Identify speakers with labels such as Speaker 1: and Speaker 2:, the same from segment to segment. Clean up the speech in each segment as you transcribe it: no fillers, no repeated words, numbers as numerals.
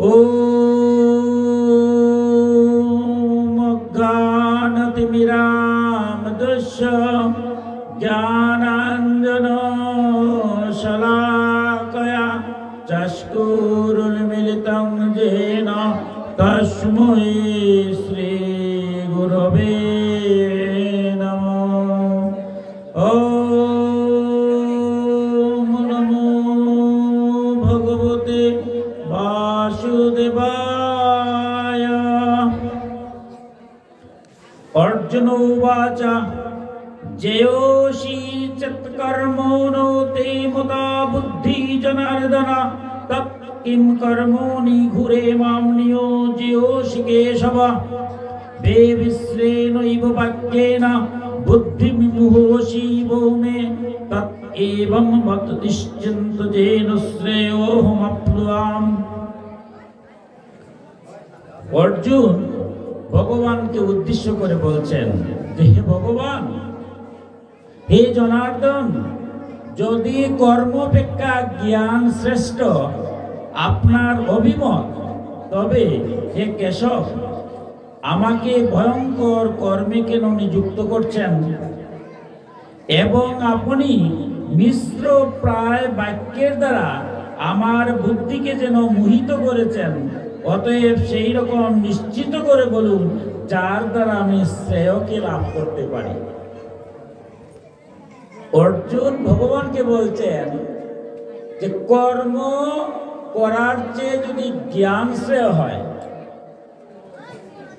Speaker 1: ओम ज्ञानतिमिरान्धस्य ज्ञानाञ्जनशलाकया चक्षुरुन्मीलितं येन तस्मै श्रीगुरवे नमः। ओम नमो भगवते वासुदेवाय। अर्जुन उवाच जयोषि चत्कर्मणो ते मता बुद्धि जनार्दन तत् किं कर्मणि घुरे मां नियोजयोषि केशव। देविश्रेणैव वाक्येन बुद्धिर्मुहोषि वो मे तत् एवं मत निश्चिन्त येन श्रेयोऽहमप्नुयाम्। अर्जुन भगवान के उद्देश्य करे बोलছেন যে হে ভগবান, হে জনার্দন, যদি কর্ম অপেক্ষা জ্ঞান শ্রেষ্ঠ আপনার অভিমত, তবে হে কেশব আমাকে ভয়ঙ্কর কর্মে কেন নিযুক্ত করছেন এবং আপনি মিশ্র প্রায় বাক্যের দ্বারা আমার বুদ্ধিকে যেন মোহিত করেছেন। অতএব সেই রকম নিশ্চিত করে বলুন যার দ্বারা আমি শ্রেয়কে লাভ করতে পারি। অর্জুন ভগবানকে বলছেন যে কর্ম করার চেয়ে যদি জ্ঞান শ্রেয় হয়,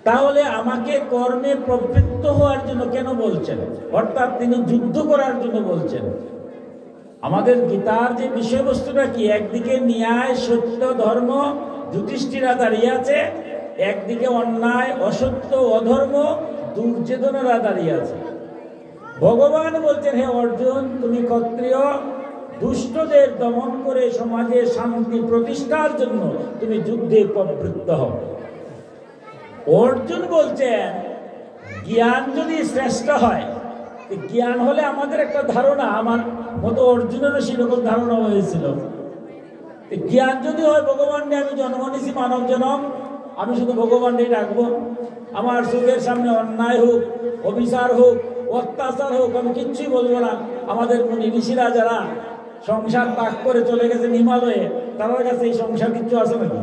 Speaker 1: তাহলে আমাকে কর্মে প্রবৃত্ত হওয়ার জন্য কেন বলছেন? অর্থাৎ তিনি যুদ্ধ করার জন্য বলছেন। আমাদের গীতার যে বিষয়বস্তুটা কি, একদিকে ন্যায় সত্য ধর্ম যুধিষ্ঠিরা দাঁড়িয়ে আছে, একদিকে অন্যায় অসত্য অধর্ম দুর্যোধনেরা দাঁড়িয়ে আছে। ভগবান বলছেন হে অর্জুন, তুমি ক্ষত্রিয়, দুষ্টদের দমন করে সমাজে শান্তি প্রতিষ্ঠার জন্য তুমি যুদ্ধে প্রবৃত্ত হও। অর্জুন বলছেন জ্ঞান যদি শ্রেষ্ঠ হয়, জ্ঞান হলে আমাদের একটা ধারণা, আমার মতো অর্জুনেরও সেরকম ধারণা হয়েছিল, জ্ঞান যদি হয় ভগবান নিয়ে আমি জন্ম নিয়েছি মানব জনম, আমি শুধু ভগবান নিয়ে ডাকবো, আমার চোখের সামনে অন্যায় হোক, অবিচার হোক, অত্যাচার হোক, আমি কিচ্ছুই বলবো না। আমাদের মুনি ঋষিরা যারা সংসার ত্যাগ করে চলে গেছেন হিমালয়ে, তাদের কাছে এই সংসার কিচ্ছু আছে নাকি?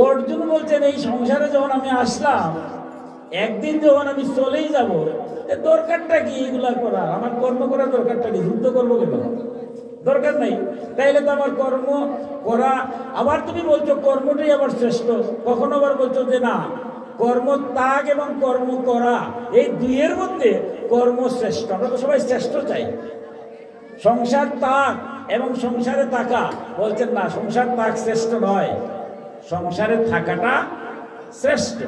Speaker 1: অর্জুন বলছেন এই সংসারে যখন আমি আসলাম, একদিন যখন আমি চলেই যাব, দরকারটা কি এগুলা করা? আমার কর্ম করার দরকারটা কি? যুদ্ধ করবো কেন? দরকার নাই। তাইলে তো আমার কর্ম করা, আবার তুমি বলছো কর্মটাই আবার শ্রেষ্ঠ, কখনো আবার বলছো যে না, কর্ম ত্যাগ এবং কর্ম করা এই দুইয়ের মধ্যে কর্ম শ্রেষ্ঠ। আমরা তো সবাই শ্রেষ্ঠ চাই। সংসার ত্যাগ এবং সংসারে থাকা, বলছেন না, সংসার ত্যাগ শ্রেষ্ঠ নয়, সংসারে থাকাটা শ্রেষ্ঠ।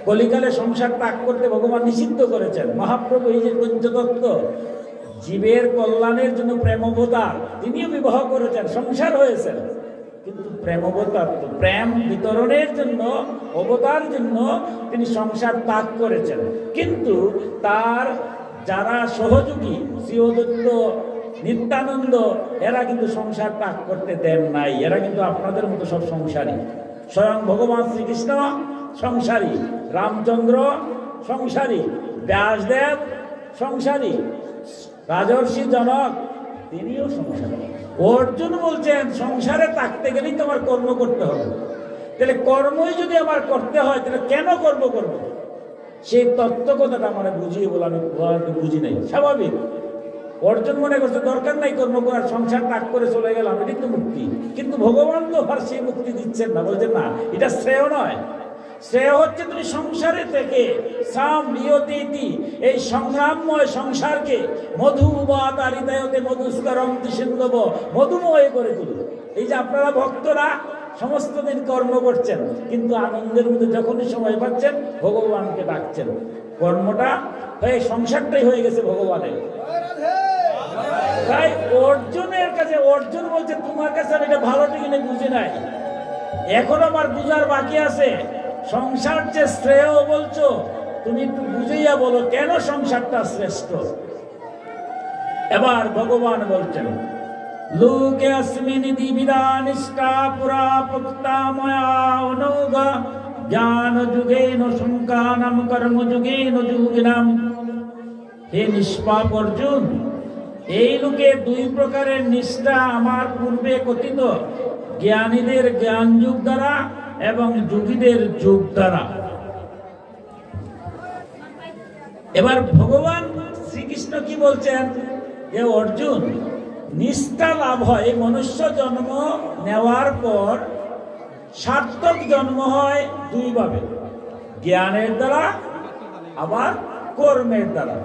Speaker 1: কলিকালে সংসার ত্যাগ করতে ভগবান নিষিদ্ধ করেছেন। মহাপ্রভু এই যে পঞ্চতত্ত্ব জীবের কল্যাণের জন্য প্রেমবতার, তিনিও বিবাহ করেছেন, সংসার হয়েছেন, কিন্তু প্রেমবতার প্রেম বিতরণের জন্য অবতার জন্য তিনি সংসার ত্যাগ করেছেন। কিন্তু তার যারা সহযোগী শ্রীঅদ্বৈত নিত্যানন্দ, এরা কিন্তু সংসার ত্যাগ করতে দেন নাই। এরা কিন্তু আপনাদের মতো সব সংসারী। স্বয়ং ভগবান শ্রীকৃষ্ণ সংসারী, রামচন্দ্র সংসারী, ব্যাসদেব সংসারী, রাজর্ষি জনক তিনিও সংসারী। অর্জুন বলছেন সংসারে থাকতে গেলেই তোমার কর্ম করতে হবে। তাহলে কর্মই যদি আমার করতে হয়, তাহলে কেন কর্ম করবো? সেই তত্ত্ব কথাটা আমার বুঝিয়ে বলে আমি বুঝি নাই। স্বাভাবিক। অর্জুন মনে করছে দরকার নাই কর্ম করার, সংসার ত্যাগ করে চলে গেলাম, এটাই তো মুক্তি। কিন্তু ভগবান তো আর সেই মুক্তি দিচ্ছেন না, বলছেন না, এটা শ্রেয় নয়। শ্রেয় হচ্ছে তুমি সংসারে থেকে সাম নিয়তি এই সংগ্রামময় সংসারকে মধুবাতারিতায়তে মধুস্করম সিন্ধব মধুময় করে তুলো। এই যে আপনারা ভক্তরা সমস্ত দিন কর্ম করছেন, কিন্তু আনন্দের মধ্যে যখনই সময় পাচ্ছেন ভগবানকে ডাকছেন, কর্মটা হয়ে সংসারটাই হয়ে গেছে ভগবানের। তাই অর্জুনের কাছে, অর্জুন বলছে তোমার কাছে আমি এটা ভালো ঠিক বুঝি নাই, এখন আমার বুঝার বাকি আছে। সংসার যে শ্রেয় বলছো, তুমি একটু বুঝিয়া বলো কেন সংসারটা শ্রেষ্ঠ। এবার ভগবান বলছেন লোকে अस्मिन् दिविदानिष्टा पुरा पुक्ता मया अनौघ জ্ঞান যুগেন সংকানাম কর্ম যুগেন যোগিনাম। হে নিষ্পাপ অর্জুন, এই লোকে দুই প্রকারের নিষ্ঠা আমার পূর্বে কথিত, জ্ঞানীদের জ্ঞান যুগ দ্বারা এবং যোগীদের যোগ দ্বারা। এবার ভগবান শ্রীকৃষ্ণ কি বলছেন যে অর্জুন, নিষ্ঠা লাভ হয় মনুষ্য জন্ম নেওয়ার পর, সার্থক জন্ম হয় দুই ভাবে, জ্ঞানের দ্বারা আবার কর্মের দ্বারা।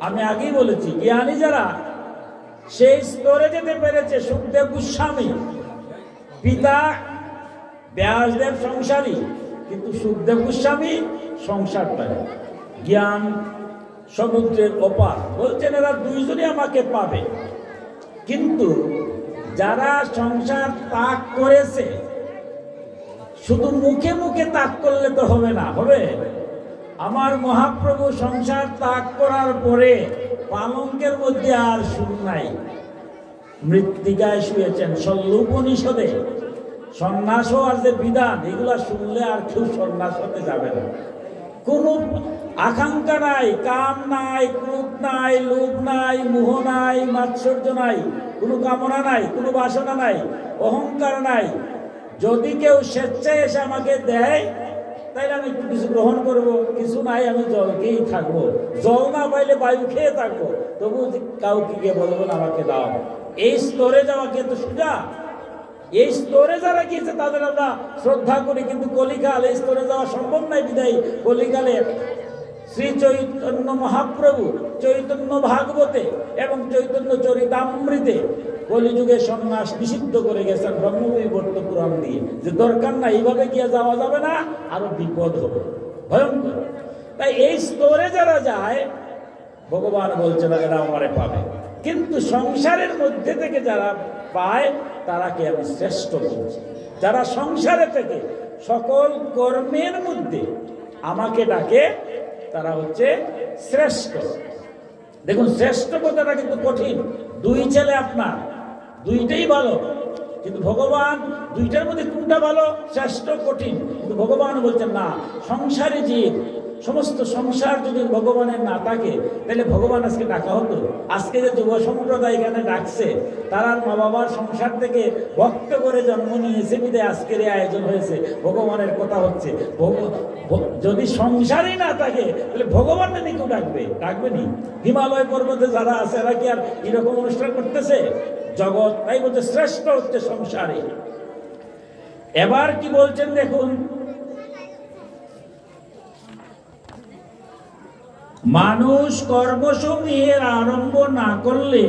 Speaker 1: আমি আগেই বলেছি জ্ঞানী যারা সেই স্তরে যেতে পেরেছে, সুখদেব গোস্বামী পিতা ব্যাসদেব সংসারী, কিন্তু সুখদেব গোস্বামী সংসার পায়, জ্ঞান সমুদ্রের অপার, বলছেন এরা দুইজনই আমাকে পাবে। কিন্তু যারা সংসার ত্যাগ করেছে, শুধু মুখে মুখে ত্যাগ করলে তো হবে না, হবে আমার মহাপ্রভু সংসার ত্যাগ করার পরে পালঙ্কের মধ্যে আর সুর নাই, মৃত্তিকায় শুয়েছেন। শল্যোপনিষদে সন্ন্যাস আর যে বিধান, এগুলা শুনলে আর কেউ সন্ন্যাস হতে যাবে না। কোনো আকাঙ্ক্ষা নাই, কাম নাই, ক্রোধ নাই, লোভ নাই, মোহ নাই, মাৎসর্য নাই, কোনো কামনা নাই, কোনো বাসনা নাই, অহংকার নাই। যদি কেউ স্বেচ্ছায় এসে আমাকে দেয় তাইলে আমি একটু কিছু গ্রহণ করব, কিছু নাই আমি জল খেয়েই থাকবো, জল না পাইলে বায়ু খেয়ে থাকবো, তবু কাউকে গিয়ে বলবো না আমাকে দাও। এই স্তরে যাওয়া কিন্তু সোজা, এই স্তরে যারা গিয়েছে তাদের আমরা শ্রদ্ধা করি, কিন্তু কলিকাল এই স্তরে যাওয়া সম্ভব নাই। বিদায় কলিকালে শ্রী চৈতন্য মহাপ্রভু চৈতন্য ভাগবতে এবং চৈতন্য চরিতামৃতে কলিযুগে সন্ন্যাস নিষিদ্ধ করে গেছেন ব্রহ্মবৈবর্ত পুরাণ দিয়ে, যে দরকার না, এইভাবে গিয়ে যাওয়া যাবে না, আরো বিপদ হবে, ভয়ঙ্কর। তাই এই স্তরে যারা যায় ভগবান বলছেন এরা আমারে পাবে। কিন্তু সংসারের মধ্যে থেকে যারা পায় তারাকে আমি শ্রেষ্ঠ বলছি। যারা সংসারে থেকে সকল কর্মের মধ্যে আমাকে ডাকে তারা হচ্ছে শ্রেষ্ঠ। দেখুন শ্রেষ্ঠ কথাটা কিন্তু কঠিন। দুই ছেলে আপনার, দুইটাই ভালো, কিন্তু ভগবান দুইটার মধ্যে কোনটা ভালো, শ্রেষ্ঠ কঠিন। কিন্তু ভগবান বলছেন না, সংসারে জীব, সমস্ত সংসার যদি ভগবানের না থাকে তাহলে ভগবান আজকে ডাকা হতো। আজকে যে যুব সম্প্রদায় এখানে ডাকছে, তারা মা বাবার সংসার থেকে ভক্ত করে জন্ম নিয়েছে বিধায় আজকের এই আয়োজন হয়েছে, ভগবানের কথা হচ্ছে। যদি সংসারই না থাকে তাহলে ভগবান নাকি কেউ ডাকবে, ডাকবে নি। হিমালয় পর্বতে যারা আছে এরা কি আর এরকম অনুষ্ঠান করতেছে? জগৎ তাই বলছে শ্রেষ্ঠ হচ্ছে সংসারে। এবার কি বলছেন দেখুন, মানুষ কর্মসমূহের আরম্ভ না করলে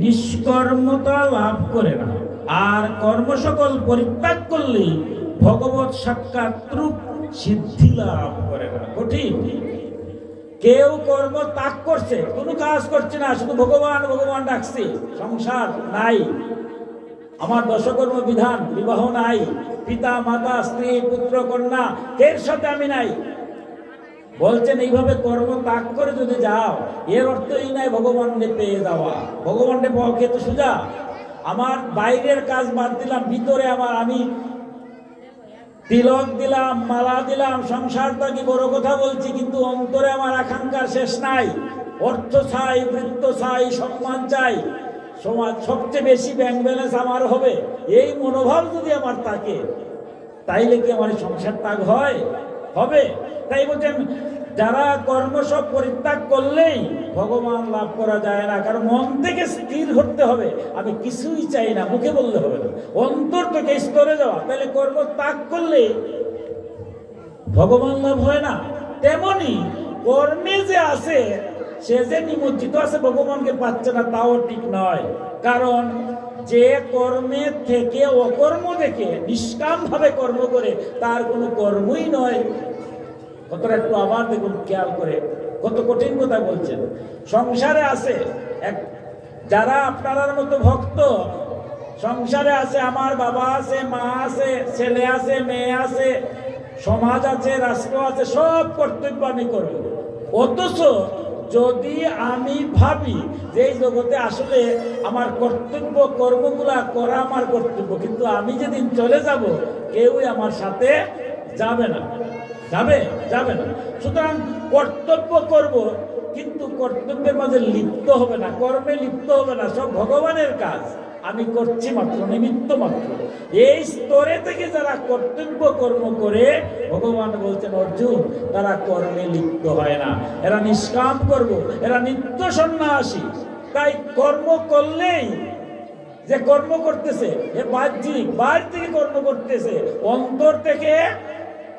Speaker 1: নিষ্কর্মতা লাভ করে না, আর কর্ম সকল পরিত্যাগ করলে ভগবত সাক্ষাৎ রূপ সিদ্ধি লাভ করে না। কঠিন। কেউ কর্ম ত্যাগ করছে, কোনো কাজ করছে না, শুধু ভগবান ভগবান ডাকছে, সংসার নাই, আমার দশকর্ম বিধান, বিবাহ নাই, পিতা মাতা স্ত্রী পুত্র কন্যা এর সাথে আমি নাই, বলছেন এইভাবে কর্ম ত্যাগ করে যদি যাও, এর অর্থ এই নাই ভগবানকে পেয়ে যাওয়া। ভগবানকে পাওয়া তো সোজা। আমার বাইরের কাজ বাদ দিলাম, ভিতরে আমার আমি তিলক দিলাম, মালা দিলাম, সংসারটা কি বড় কথা বলছি, কিন্তু অন্তরে আমার আকাঙ্ক্ষার শেষ নাই। অর্থ চাই, বৃত্ত চাই, সম্মান চাই, সমাজ সবচেয়ে বেশি ব্যাংক ব্যালেন্স আমার হবে, এই মনোভাব যদি আমার থাকে তাইলে কি আমার সংসার ত্যাগ হয়? হবে। তাই বলছেন যারা কর্ম সব পরিত্যাগ করলেই ভগবান লাভ করা যায় না, কারণ মন থেকে স্থির করতে হবে আমি কিছুই চাই না, মুখে বললে হবে না, অন্তর থেকে স্তরে যাওয়া, তাহলে কর্ম ত্যাগ করলে ভগবান লাভ হয় না। তেমনি কর্মে যে আছে সে যে নিমজ্জিত আছে ভগবানকে পাচ্ছে না, তাও ঠিক নয়। কারণ যে কর্মে থেকে অকর্ম দেখে নিষ্কাম ভাবে কর্ম করে তার কোনো কর্মই নয়। কতটা একটু আবার দেখুন খেয়াল করে, কত কঠিন কথা বলছেন। সংসারে আছে যারা আপনার মতো ভক্ত, সংসারে আছে, আমার বাবা আছে, মা আছে, ছেলে আছে, মেয়ে আছে, সমাজ আছে, রাষ্ট্র আছে, সব কর্তব্য আমি করব। অথচ যদি আমি ভাবি যে এই জগতে আসলে আমার কর্তব্য কর্মগুলা করা আমার কর্তব্য, কিন্তু আমি যেদিন চলে যাব কেউই আমার সাথে যাবে না, যাবে না। সুতরাং কর্তব্য করব, কিন্তু কর্তব্যের মাঝে লিপ্ত হবে না, কর্মে লিপ্ত হবে না, সব ভগবানের কাজ, আমি করছি মাত্র, নিমিত্ত মাত্র। এই স্তরে থেকে যারা কর্তব্য কর্ম করে, ভগবান বলছেন অর্জুন তারা কর্মে লিপ্ত হয় না, এরা নিষ্কাম করব, এরা নিত্য সন্ন্যাসী। তাই কর্ম করলেই যে কর্ম করতেছে এ বাহ্যিক, বাইরে থেকে কর্ম করতেছে, অন্তর থেকে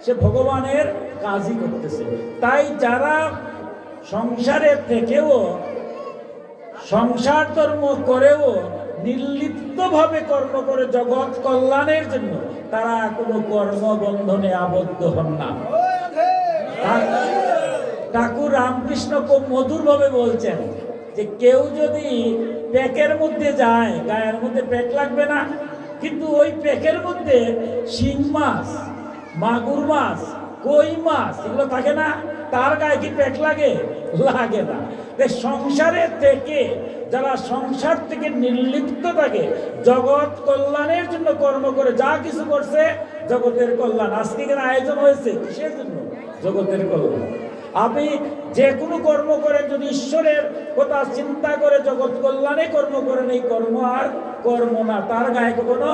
Speaker 1: সে ভগবানের কাজই করতেছে। তাই যারা সংসারে থেকেও, সংসার ধর্ম করেও নির্লিপ্তভাবে কর্ম করে জগৎ কল্যাণের জন্য, তারা কোনো কর্মবন্ধনে আবদ্ধ হন না। ঠাকুর রামকৃষ্ণ খুব মধুরভাবে বলছেন যে কেউ যদি প্যাকের মধ্যে যায়, গায়ের মধ্যে প্যাক লাগবে না, কিন্তু ওই প্যাকের মধ্যে শিং মাছ, মাগুর মাছ, কই মাছ এগুলো থাকে না, তার গায়ে কি প্যাক লাগে? লাগে না। সংসারে থেকে যারা সংসার থেকে নির্লিপ্ত থাকে, জগৎ কল্যাণের জন্য কর্ম করে, যা কিছু করছে জগতের কল্যাণ। আজকে এখানে আয়োজন হয়েছে কিসের জন্য? জগতের কল্যাণ। আপনি যে কোনো কর্ম করেন যদি ঈশ্বরের কথা চিন্তা করে জগৎ কল্যাণে কর্ম করেন, এই কর্ম আর কর্ম না, তার গায়ে কোনো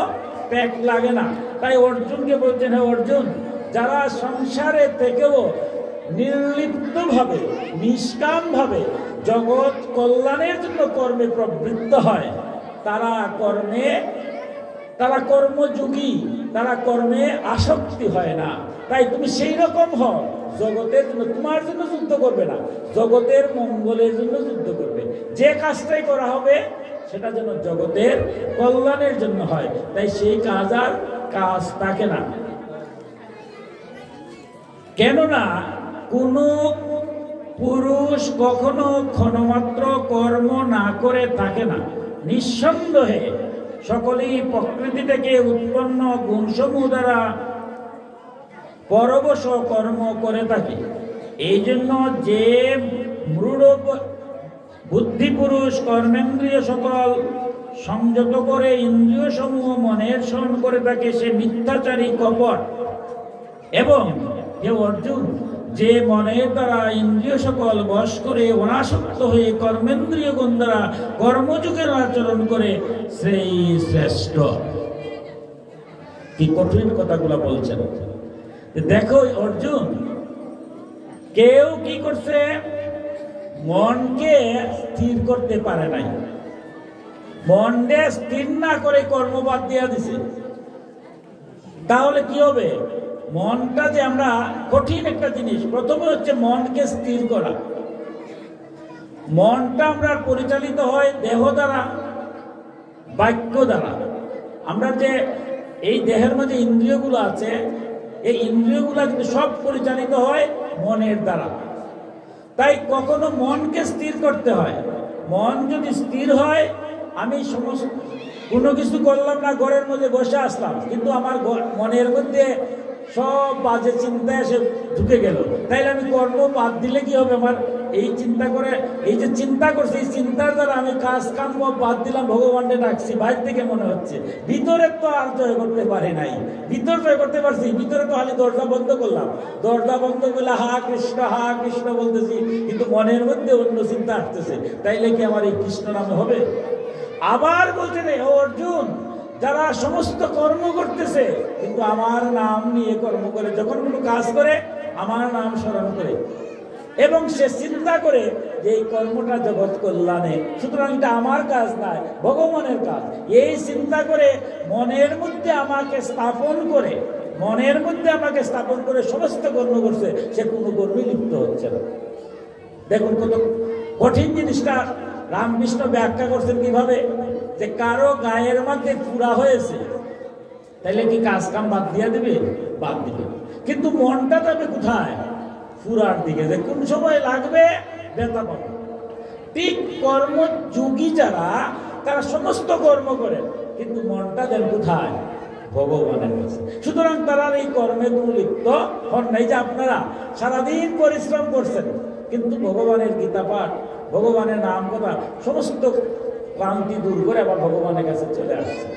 Speaker 1: প্যাক লাগে না। তাই অর্জুনকে বলছেন, হ্যাঁ অর্জুন, যারা সংসারে থেকেও নির্লিপ্তভাবে, নিষ্কামভাবে জগৎ কল্যাণের জন্য কর্মে প্রবৃত্ত হয়, তারা কর্মযোগী, তারা কর্মে আসক্তি হয় না। তাই তুমি সেই রকম হও, জগতের জন্য, তোমার জন্য যুদ্ধ করবে না, জগতের মঙ্গলের জন্য যুদ্ধ করবে। যে কাজটাই করা হবে সেটা যেন জগতের কল্যাণের জন্য হয়, তাই সেই কাজ আর কাজ থাকে না। কেননা কোনো পুরুষ কখনো ক্ষণমাত্র কর্ম না করে থাকে না। নিঃসন্দেহে সকলেই প্রকৃতি থেকে উৎপন্ন গুণসমূহ দ্বারা পরবশ কর্ম করে থাকে। এই জন্য যে মৃঢ় বুদ্ধি পুরুষ কর্মেন্দ্রিয় সকল সংযত করে ইন্দ্রিয় সমূহ মনের শরণ করে থাকে, সে মিথ্যাচারী, কপট। এবং হে অর্জুন, যে মনের দ্বারা ইন্দ্রিয় সকল বশ করে অনাসক্ত হয়ে কর্মেন্দ্রিয় গুণ দ্বারা কর্মযোগের আচরণ করে, সেই শ্রেষ্ঠ। কি কঠিন কথাগুলো বলছেন। দেখো অর্জুন, কেউ কি করছে? মনকে স্থির করতে পারে নাই, মনকে স্থির না করে কর্মবাদ দিয়া দিছে। তাহলে কি হবে? মনটা যে আমরা কঠিন একটা জিনিস, প্রথমে হচ্ছে মনকে স্থির করা। মনটা আমরা পরিচালিত হয় দেহ দ্বারা, বাক্য দ্বারা। আমরা যে এই দেহের মধ্যে ইন্দ্রিয়গুলো আছে, এই ইন্দ্রিয়গুলো কিন্তু সব পরিচালিত হয় মনের দ্বারা। তাই কখনো মনকে স্থির করতে হয়। মন যদি স্থির হয়, আমি সমস্ত কোনো কিছু করলাম না, ঘরের মধ্যে বসে আসলাম, কিন্তু আমার মনের মধ্যে সব বাজে চিন্তা এসে ঢুকে গেল, তাইলে আমি কর্ম বাদ দিলে কি হবে? আমার এই চিন্তা করে, এই যে চিন্তা করছি, এই চিন্তার দ্বারা আমি কাজ কাম বাদ দিলাম, ভগবানকে ডাকছি, বাইরে থেকে মনে হচ্ছে। ভিতরে তো আর জয় করতে পারি নাই, ভিতর জয় করতে পারছি, ভিতরে তো খালি দরজা বন্ধ করলাম, দরজা বন্ধ করলে হা কৃষ্ণ বলতেছি, কিন্তু মনের মধ্যে অন্য চিন্তা আসতেছে, তাইলে কি আমার এই কৃষ্ণ নামে হবে? আবার বলছেন, ও অর্জুন, যারা সমস্ত কর্ম করতেছে কিন্তু আমার নাম নিয়ে কর্ম করে, যখন কোনো কাজ করে আমার নাম স্মরণ করে এবং সে চিন্তা করে যে এই কর্মটা জগৎ কল্যাণে, সুতরাং এটা আমার কাজ নয়, ভগবানের কাজ, এই চিন্তা করে মনের মধ্যে আমাকে স্থাপন করে, মনের মধ্যে আমাকে স্থাপন করে সমস্ত কর্ম করছে, সে কোনো কর্মে লিপ্ত হচ্ছে না। দেখুন কত কঠিন জিনিসটা রামকৃষ্ণ ব্যাখ্যা করছেন কিভাবে, যে কারো গায়ের মধ্যে পুরা হয়েছে, তাইলে কি কাজ কাম বাদ দিয়ে দেবে? বাদ দিবে, কিন্তু মনটা যাবে কোথায়? পুরার দিকে, যে কোন সময় লাগবে ব্যথা পাবে। ঠিক কর্মযোগী যারা, তারা সমস্ত কর্ম করে, কিন্তু মনটা দেন কোথায়? ভগবানের কাছে। সুতরাং তারা এই কর্মে কোনো লিপ্ত হন নাই। যে আপনারা সারাদিন পরিশ্রম করছেন, কিন্তু ভগবানের গীতা পাঠ, ভগবানের নাম কথা সমস্ত ক্লান্তি দূর করে আবার ভগবানের কাছে চলে আসছে।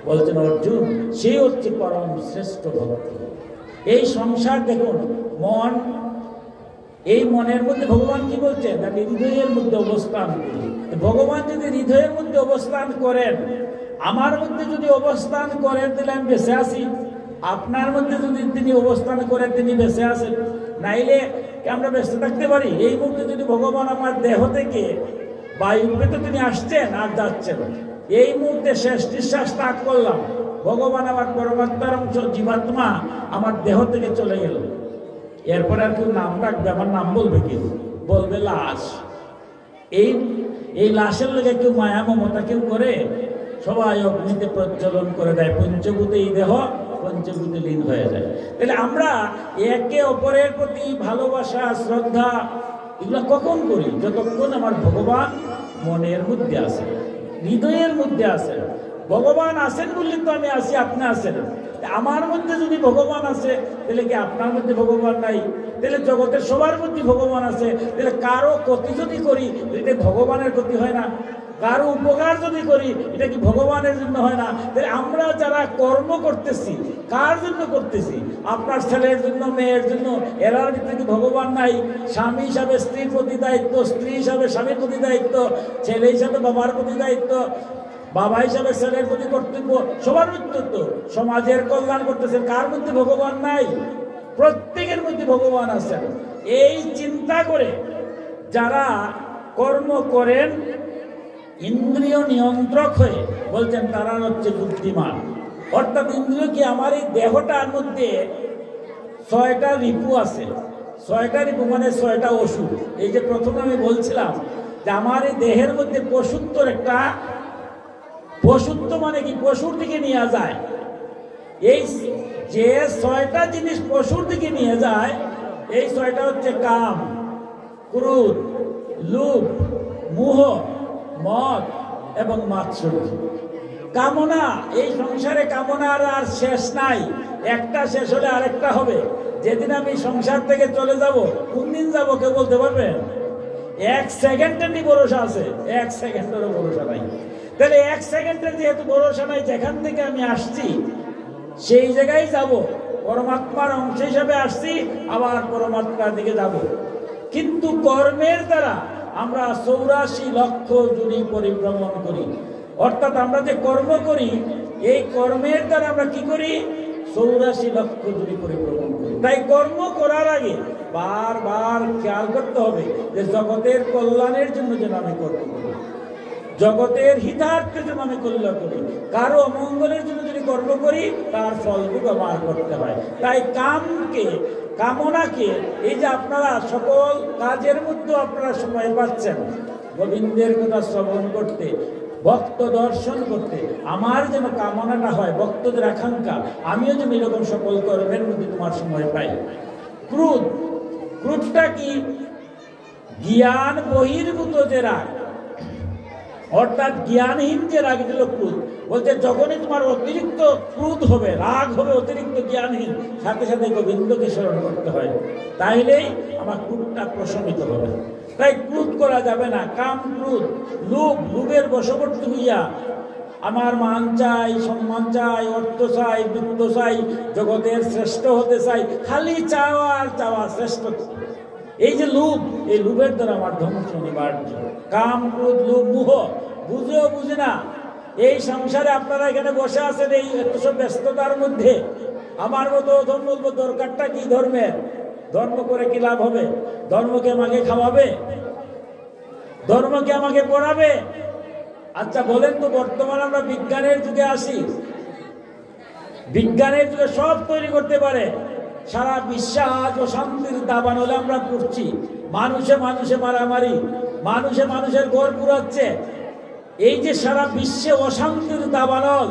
Speaker 1: বলছেন অর্জুন, সেই হচ্ছে পরম শ্রেষ্ঠ ভক্তি। এই সংসার দেখুন, মন, এই মনের মধ্যে ভগবান কি বলছেন, আমি হৃদয়ের মধ্যে অবস্থান করি। ভগবান যদি হৃদয়ের মধ্যে অবস্থান করেন, আমার মধ্যে যদি অবস্থান করেন, তাহলে আমি বেঁচে আছি। আপনার মধ্যে যদি তিনি অবস্থান করেন, তিনি বেঁচে আছেন। নাইলে আমরা ব্যস্ত থাকতে পারি? এই মুহূর্তে যদি ভগবান আমার দেহ থেকে বায়ুরূপে তো তিনি আসছেন আর যাচ্ছেন, এই মুহূর্তে শেষ নিঃশ্বাস ত্যাগ করলাম, ভগবান আমার পরমাত্মার অংশ জীবাত্মা আমার দেহ থেকে চলে গেল। এরপরে আর কেউ নাম রাখবে? আমার নাম বলবে কি? বলবে লাশ। এই লাশের লেগে কেউ মায়া মমতা কেউ করে? সবাই অগ্নিতে প্রজ্বলন করে দেয়। পঞ্চভূতে এই দেহ পঞ্চভূতে লীন হয়ে যায়। তাহলে আমরা একে অপরের প্রতি ভালোবাসা, শ্রদ্ধা এগুলো কখন করি? যতক্ষণ আমার ভগবান মনের মধ্যে আছে, হৃদয়ের মধ্যে আছে। ভগবান আছেন বললে তো আমি আছি, আপনি আছেন। আমার মধ্যে যদি ভগবান আছে, তাহলে কি আপনার মধ্যে ভগবান নাই? তাহলে জগতের সবার মধ্যে ভগবান আছে। তাহলে কারো ক্ষতি যদি করি, এটা ভগবানের ক্ষতি হয় না? কারো উপকার যদি করি, এটা কি ভগবানের জন্য হয় না? তাহলে আমরা যারা কর্ম করতেছি, কার জন্য করতেছি? আপনার ছেলের জন্য, মেয়ের জন্য। এরার ভিতরে কি ভগবান নাই? স্বামী হিসাবে স্ত্রীর প্রতি দায়িত্ব, স্ত্রী হিসাবে স্বামীর প্রতি দায়িত্ব, ছেলে হিসাবে বাবার প্রতি দায়িত্ব, বাবা হিসাবে ছেলের প্রতি কর্তব্য, সবার মধ্যে সমাজের কল্যাণ করতেছেন। কার মধ্যে ভগবান নাই? প্রত্যেকের মধ্যে ভগবান আছেন। এই চিন্তা করে যারা কর্ম করেন ইন্দ্রিয় নিয়ন্ত্রক হয়ে, বলছেন তারা হচ্ছে বুদ্ধিমান। অর্থাৎ ইন্দ্রিয় কি, আমার এই দেহটার মধ্যে 6টা রিপু আছে। 6টা রিপু মানে 6টা অসুর। এই যে প্রথমে আমি বলছিলাম যে আমার এই দেহের মধ্যে পশুত্বর একটা, পশুত্ব মানে কি, পশুর দিকে নিয়ে যায়। এই যে 6টা জিনিস পশুর দিকে নিয়ে যায়, এই 6টা হচ্ছে কাম, ক্রোধ, লোভ, মোহ, মদ এবং মাৎসর্য। কামনা, এই সংসারে কামনার আর শেষ নাই। একটা শেষ হলে আরেকটা হবে। যেদিন আমি সংসার থেকে চলে যাব, কোন দিন যাব কেউ বলতে পারবে? 1 সেকেন্ডেরই ভরসা আছে, 1 সেকেন্ডেরও ভরসা নাই। তাহলে 1 সেকেন্ডের যেহেতু ভরসা নাই, যেখান থেকে আমি আসছি সেই জায়গায় যাব। পরমাত্মার অংশ হিসাবে আসছি, আবার পরমাত্মার দিকে যাব। কিন্তু কর্মের দ্বারা আমরা 84 লক্ষ জুড়ি পরিভ্রমণ করি। অর্থাৎ আমরা যে কর্ম করি, এই কর্মের দ্বারা আমরা কি করি? 84 লক্ষ জুড়ি পরিভ্রমণ করি। তাই কর্ম করার আগে বারবার খেয়াল করতে হবে যে জগতের কল্যাণের জন্য যেন আমি কর্ম করি, জগতের হিতার্থের জন্য আমি কল্যাণ করি। কারো অমঙ্গলের জন্য যদি কর্ম করি, তার ফলটুকু আমার করতে হয়। তাই কামকে, কামনাকে, এই যে আপনারা সকল কাজের মধ্যে আপনারা সময় পাচ্ছেন গোবিন্দের কথা শ্রবণ করতে, ভক্ত দর্শন করতে, আমার যেন কামনাটা হয়, ভক্তদের আকাঙ্ক্ষা, আমিও যেন এরকম সকল কর্মের মধ্যে তোমার সময় পাই। ক্রোধ, ক্রোধটা কি? জ্ঞান বহির্ভূত যে রাগ, অর্থাৎ জ্ঞানহীন যে রাগ, দিল ক্রোধ। বলতে যখনই তোমার অতিরিক্ত ক্রোধ হবে, রাগ হবে, অতিরিক্ত জ্ঞানহীন, সাথে সাথে গোবিন্দকে স্মরণ করতে হয়, তাইলেই আমার ক্রোধটা প্রশমিত হবে। তাই ক্রোধ করা যাবে না। কাম, ক্রোধ, লোভ, লোভের বশবর্তী হইয়া আমার মান চাই, সম্মান চাই, অর্থ চাই, বৃত্ত চাই, জগতের শ্রেষ্ঠ হতে চাই, খালি চাওয়া আর চাওয়া, শ্রেষ্ঠ। এই যে লোভ, এই লোভের দ্বারা আমার ধ্বংস অনিবার্য। কাম, ক্রোধ, লোভ, মোহ, বুঝেও বুঝে না। এই সংসারে আপনারা এখানে বসে আছেন এই এত সব ব্যস্ততার মধ্যে, আমার মতো ধর্ম বলবো, দরকারটা কি ধর্মের? ধর্ম করে কি লাভ হবে? ধর্মকে আমাকে খাওয়াবে? ধর্মকে আমাকে পড়াবে? আচ্ছা বলেন তো, বর্তমানে আমরা বিজ্ঞানের যুগে আসি, বিজ্ঞানের যুগে সব তৈরি করতে পারে। সারা বিশ্বে আজ অশান্তির দাবান হলে আমরা করছি, মানুষে মানুষে মারামারি, মানুষে মানুষের ঘর পুরাচ্ছে। এই যে সারা বিশ্বে অশান্তির দাবানল,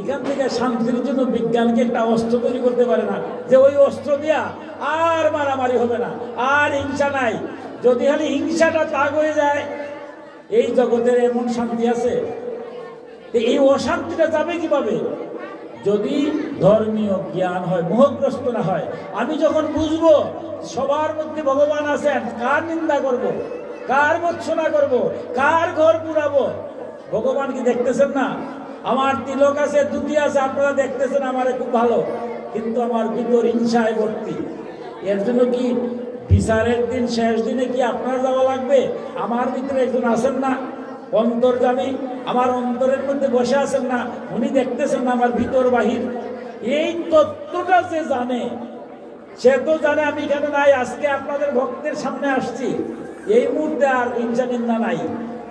Speaker 1: এখান থেকে শান্তির জন্য বিজ্ঞানকে একটা অস্ত্র তৈরি করতে পারে না, যে ওই অস্ত্র দিয়া আর মারামারি হবে না, আর হিংসা নাই। যদি খালি হিংসাটা ত্যাগ হয়ে যায়, এই জগতের এমন শান্তি আছে। এই অশান্তিটা যাবে কিভাবে? যদি ধর্মীয় জ্ঞান হয়, মোহগ্রস্ত না হয়। আমি যখন বুঝবো সবার মধ্যে ভগবান আছেন, কার নিন্দা করব, কার ভৎসনা করব, কার ঘর পুরাবো? ভগবান কি দেখতেছেন না? আমার তিলক আছে, দুটি আছে, আপনারা দেখতেছেন আমারে খুব ভালো, কিন্তু আমার ভিতর হিংসায় ভর্তি। এর জন্য কি বিচারের দিন, শেষ দিনে কি আপনার যাওয়া লাগবে? আমার ভিতরে একজন আছেন না, অন্তর্যামী, আমার অন্তরের মধ্যে বসে আছেন না, উনি দেখতেছেন না আমার ভিতর বাহির। এই তত্ত্বটা যে জানে, সে তো জানে আমি কেন নাই। আজকে আপনাদের ভক্তের সামনে আসছি, এই মুহূর্তে আর হিংসা নিন্দা নাই,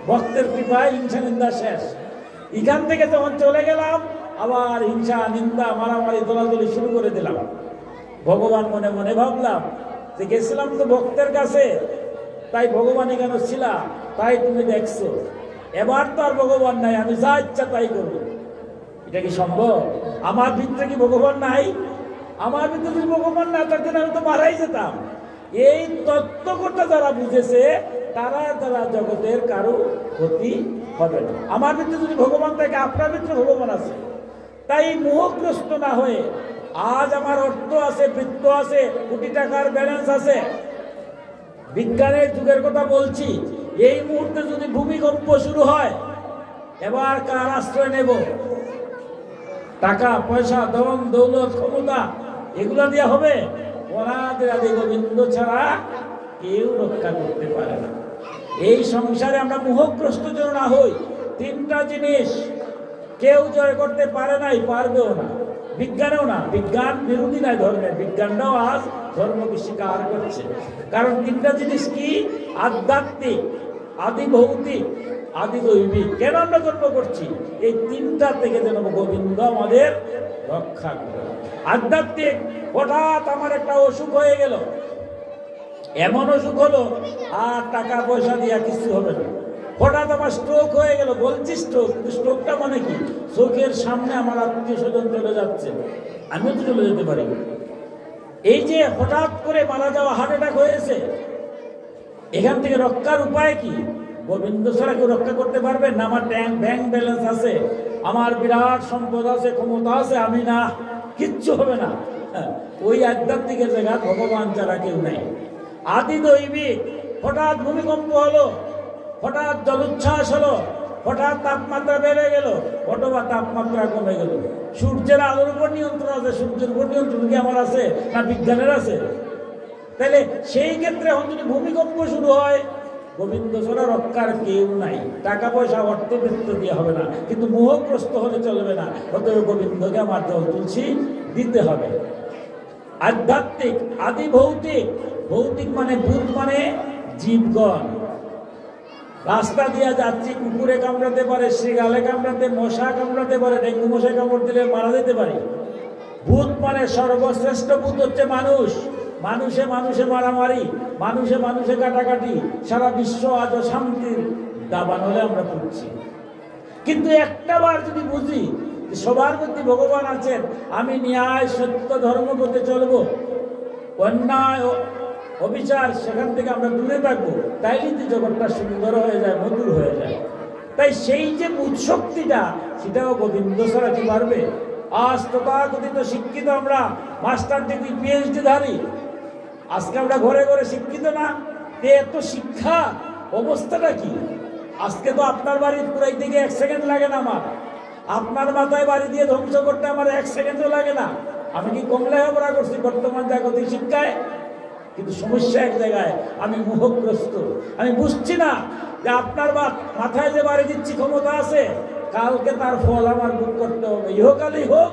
Speaker 1: ভক্তের কৃপায় হিংসা নিন্দা শেষ। এখান থেকে যখন চলে গেলাম আবার হিংসা নিন্দা মারামারি দোলাদলি শুরু করে দিলাম। ভগবান মনে মনে ভাবলাম যে গেছিলাম তো ভক্তের কাছে, তাই ভগবান এখানে ছিলাম, তাই তুমি দেখছো। এবার তো আর ভগবান নাই, আমি যা ইচ্ছা তাই করব। এটা কি সম্ভব? আমার ভিতরে কি ভগবান নাই? আমার ভিতরে যদি ভগবান না থাকতেন আমি তো মারাই যেতাম। এই তত্ত্বটা যারা বুঝেছে তারা জগতের কারো ক্ষতি হবে না। আমার ভিতরে যদি ভগবান থাকে, আপনার ভিতরে ভগবান আছে। তাই মোহগ্রস্ত না হয়ে, আজ আমার অর্থ আছে, বৃত্ত আছে, কোটি টাকার ব্যালেন্স আছে, বিজ্ঞানের যুগের কথা বলছি, এই মুহূর্তে যদি ভূমিকম্প শুরু হয়, এবার কার আশ্রয় নেব? টাকা পয়সা, ধন দৌলত, ক্ষমতা, এগুলো দিয়ে হবে? অনাদের আদি গোবিন্দ ছাড়া কেউ রক্ষা করতে পারে না। এই সংসারে আমরা মোহগ্রস্ত যেন না হই। তিনটা জিনিস কেউ জয় করতে পারে নাই, পারবেও না, বিজ্ঞানেও না। বিজ্ঞান বিরোধী নাই ধর্মের, বিজ্ঞানটাও আজ ধর্মকে স্বীকার করছে। কারণ তিনটা জিনিস কি? আধ্যাত্মিক, আদি ভৌতিক, আদি দৈবিক। কেন আমরা জন্ম করছি? এই তিনটা থেকে যেন গোবিন্দ আমাদের রক্ষা করে। আধ্যাত্মিক, হঠাৎ আমার একটা অসুখ হয়ে গেল, এমন অসুখ হলো আর টাকা পয়সা দিয়া কিছু হবে না। হঠাৎ আমার স্ট্রোক হয়ে গেল, বলছি স্ট্রোক, কিন্তু স্ট্রোকটা মানে কি? চোখের সামনে আমার আত্মীয় স্বজন চলে যাচ্ছে, আমিও তো চলে যেতে পারি। এই যে হঠাৎ করে মারা যাওয়া, হার্ট অ্যাটাক হয়েছে, এখান থেকে রক্ষার উপায় কি? গোবিন্দ ছাড়া কেউ রক্ষা করতে পারবেন না। আমার ব্যাংক ব্যালেন্স আছে, আমার বিরাট সম্পদ আছে, ক্ষমতা আছে, আমি না, কিচ্ছু হবে না। ওই আধ্যাত্মিকের জায়গা ভগবান ছাড়া কেউ নেই। আদি দৈবিক, হঠাৎ ভূমিকম্প হলো, হঠাৎ জলোচ্ছ্বাস হলো, হঠাৎ তাপমাত্রা বেড়ে গেল, অথবা তাপমাত্রা কমে গেল। সূর্যের আলোর উপর নিয়ন্ত্রণ আছে, সূর্যের উপর নিয়ন্ত্রণ কি আমার আছে না বিজ্ঞানের আছে? তাহলে সেই ক্ষেত্রে এখন যদি ভূমিকম্প শুরু হয়, গোবিন্দ ছাড়া রক্ষার কেউ নাই। টাকা পয়সা অর্থবৃত্ত দিয়ে হবে না, কিন্তু মোহগ্রস্ত হলে চলবে না। অতএব গোবিন্দকে আমার জল তুলসী দিতে হবে। আধ্যাত্মিক, আদি ভৌতিক। ভৌতিক মানে ভূত, মানে জীবগণ। রাস্তা দিয়ে যাচ্ছি, কুকুরে কামড়াতে পারে, শ্রীগালে কামড়াতে, মশা কামড়াতে পারে, ডেঙ্গু মশা কামড় দিলে মারা যেতে পারে। ভূত মানে সর্বশ্রেষ্ঠ ভূত হচ্ছে মানুষ। মানুষে মানুষে মারামারি, মানুষে মানুষে কাটাকাটি, সারা বিশ্ব আজ শান্তির দাবান হলে আমরা করছি। কিন্তু একটা বার যদি বুঝি সবার মধ্যে ভগবান আছেন, আমি ন্যায় সত্য ধর্ম করতে চলবো, অন্যায় অবিচার সেখান থেকে আমরা দূরে থাকবো, তাইলেই তো জগৎটা সুন্দর হয়ে যায়, মধুর হয়ে যায়। তাই সেই যে বুঝশক্তিটা, সেটাও গোবিন্দ ছাড়া কি পারবে? আজ তথাকথিত শিক্ষিত আমরা, মাস্টার ডিগ্রি, পিএইচডি ধারী, আজকে আমরা ঘরে ঘরে শিক্ষিত না? এত শিক্ষা অবস্থাটা কি? আজকে তো আপনার বাড়ি পুরাইতে গিয়ে 1 সেকেন্ড লাগে না আমার, আপনার মাথায় বাড়ি দিয়ে ধ্বংস করতে আমার 1 সেকেন্ডও লাগে না। আমি কি কম লেখাপড়া করছি বর্তমান জাগতিক শিক্ষায়? কিন্তু সমস্যা এক জায়গায়, আমি মোহগ্রস্ত। আমি বুঝছি না যে আপনার মাথায় যে বাড়ি দিচ্ছি ক্ষমতা আছে, কালকে তার ফল আমার ভোগ করতে হবে, ইহকালেই হোক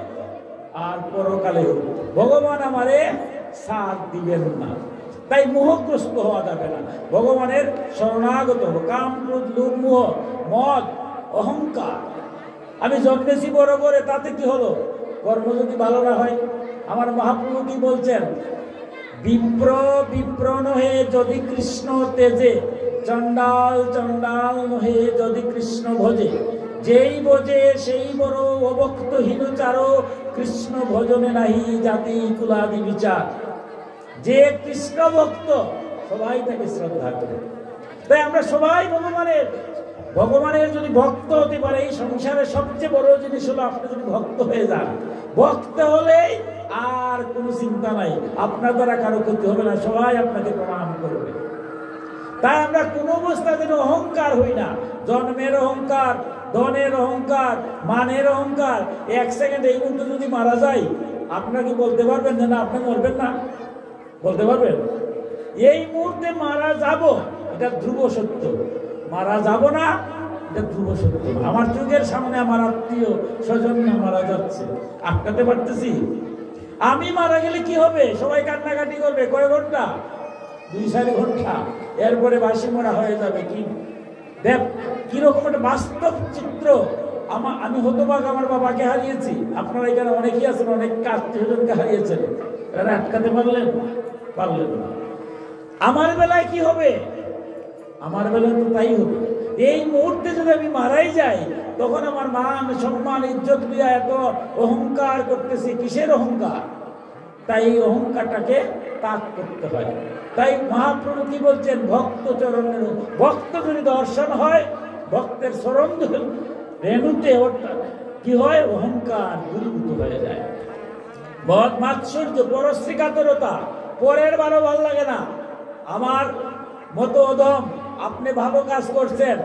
Speaker 1: আর পরকালে হোক। ভগবান আমারে সাথ দিবেন না, তাই মোহগ্রস্ত হওয়া যাবে না। ভগবানের শরণাগত হবো। কাম, ক্রোধ, লোভ, মোহ, মদ, অহংকার। আমি জন্মেছি বড় করে, তাতে কি হলো? কর্ম যদি ভালো না হয়। আমার মহাপ্রভু কি বলছেন? বিপ্র বিপ্র নহে যদি কৃষ্ণ তেজে, চণ্ডাল চণ্ডাল নহে যদি কৃষ্ণ ভজে। যেই বোঝে সেই বড় অভক্তহীন চার, কৃষ্ণ ভজনে নাহি জাতি কুলাদি বিচার। যে কৃষ্ণ ভক্ত সবাই তাকে শ্রদ্ধা করে। তাই আমরা সবাই ভগবানের যদি ভক্ত হতে পারে, এই সংসারে সবচেয়ে বড় জিনিস হলো আপনি যদি ভক্ত হয়ে যান। ভক্ত হলেই আর কোনো চিন্তা নাই, আপনার দ্বারা কারো ক্ষতি হবে না, সবাই আপনাকে প্রণাম করবে। তাই আমরা কোনো অবস্থায় যেন অহংকার হই না। জন্মের অহংকার, ধনের অহংকার, মানের অহংকার। এক সেকেন্ডে এই মুহূর্তে যদি মারা যায়, আপনারা কি বলতে পারবেন যে না আপনি মরবেন না? বলতে পারবেন? এই মুহূর্তে মারা যাব, এটা ধ্রুব সত্য। মারা যাব না, এটা ধ্রুব সত্য। আমার চোখের সামনে আমার আত্মীয় স্বজন মারা যাচ্ছে, আটকাতে পারতেছি? আমি মারা গেলে কি হবে? সবাই কান্নাকাটি করবে। কয় ঘন্টা? 2-4 ঘন্টা। এরপরে বাসি মরা হয়ে যাবে। কি দেখ কিরকম একটা বাস্তব চিত্র। আমি হতবাক, আমার বাবাকে হারিয়েছি। আপনারা এখানে অনেকেই আছেন, অনেক আত্মীয়জনকে হারিয়েছেন। এরা আটকাতে পারলেন? পারলেন না। আমার বেলায় কি হবে? আমার বেলায় তো তাই হবে। এই মুহূর্তে যদি আমি মারাই যাই, তখন আমার মান সম্মান ইজ্জত দিয়া এত অহংকার করতেছি, কিসের অহংকার? তাই এই অহংকারটাকে ত্যাগ করতে হয়। তাই মহাপ্রভু কি বলছেন? ভক্ত চরণের, ভক্ত যদি দর্শন হয়, ভক্তের চরণ রেণুতে কি হয়? অহংকার দূরীভূত হয়ে যায়। মদ মাৎসর্য, পরশ্রী কাতরতা, পরের ভালো লাগে না। আমার মতো অধম, আপনি ভালো কাজ করছেন,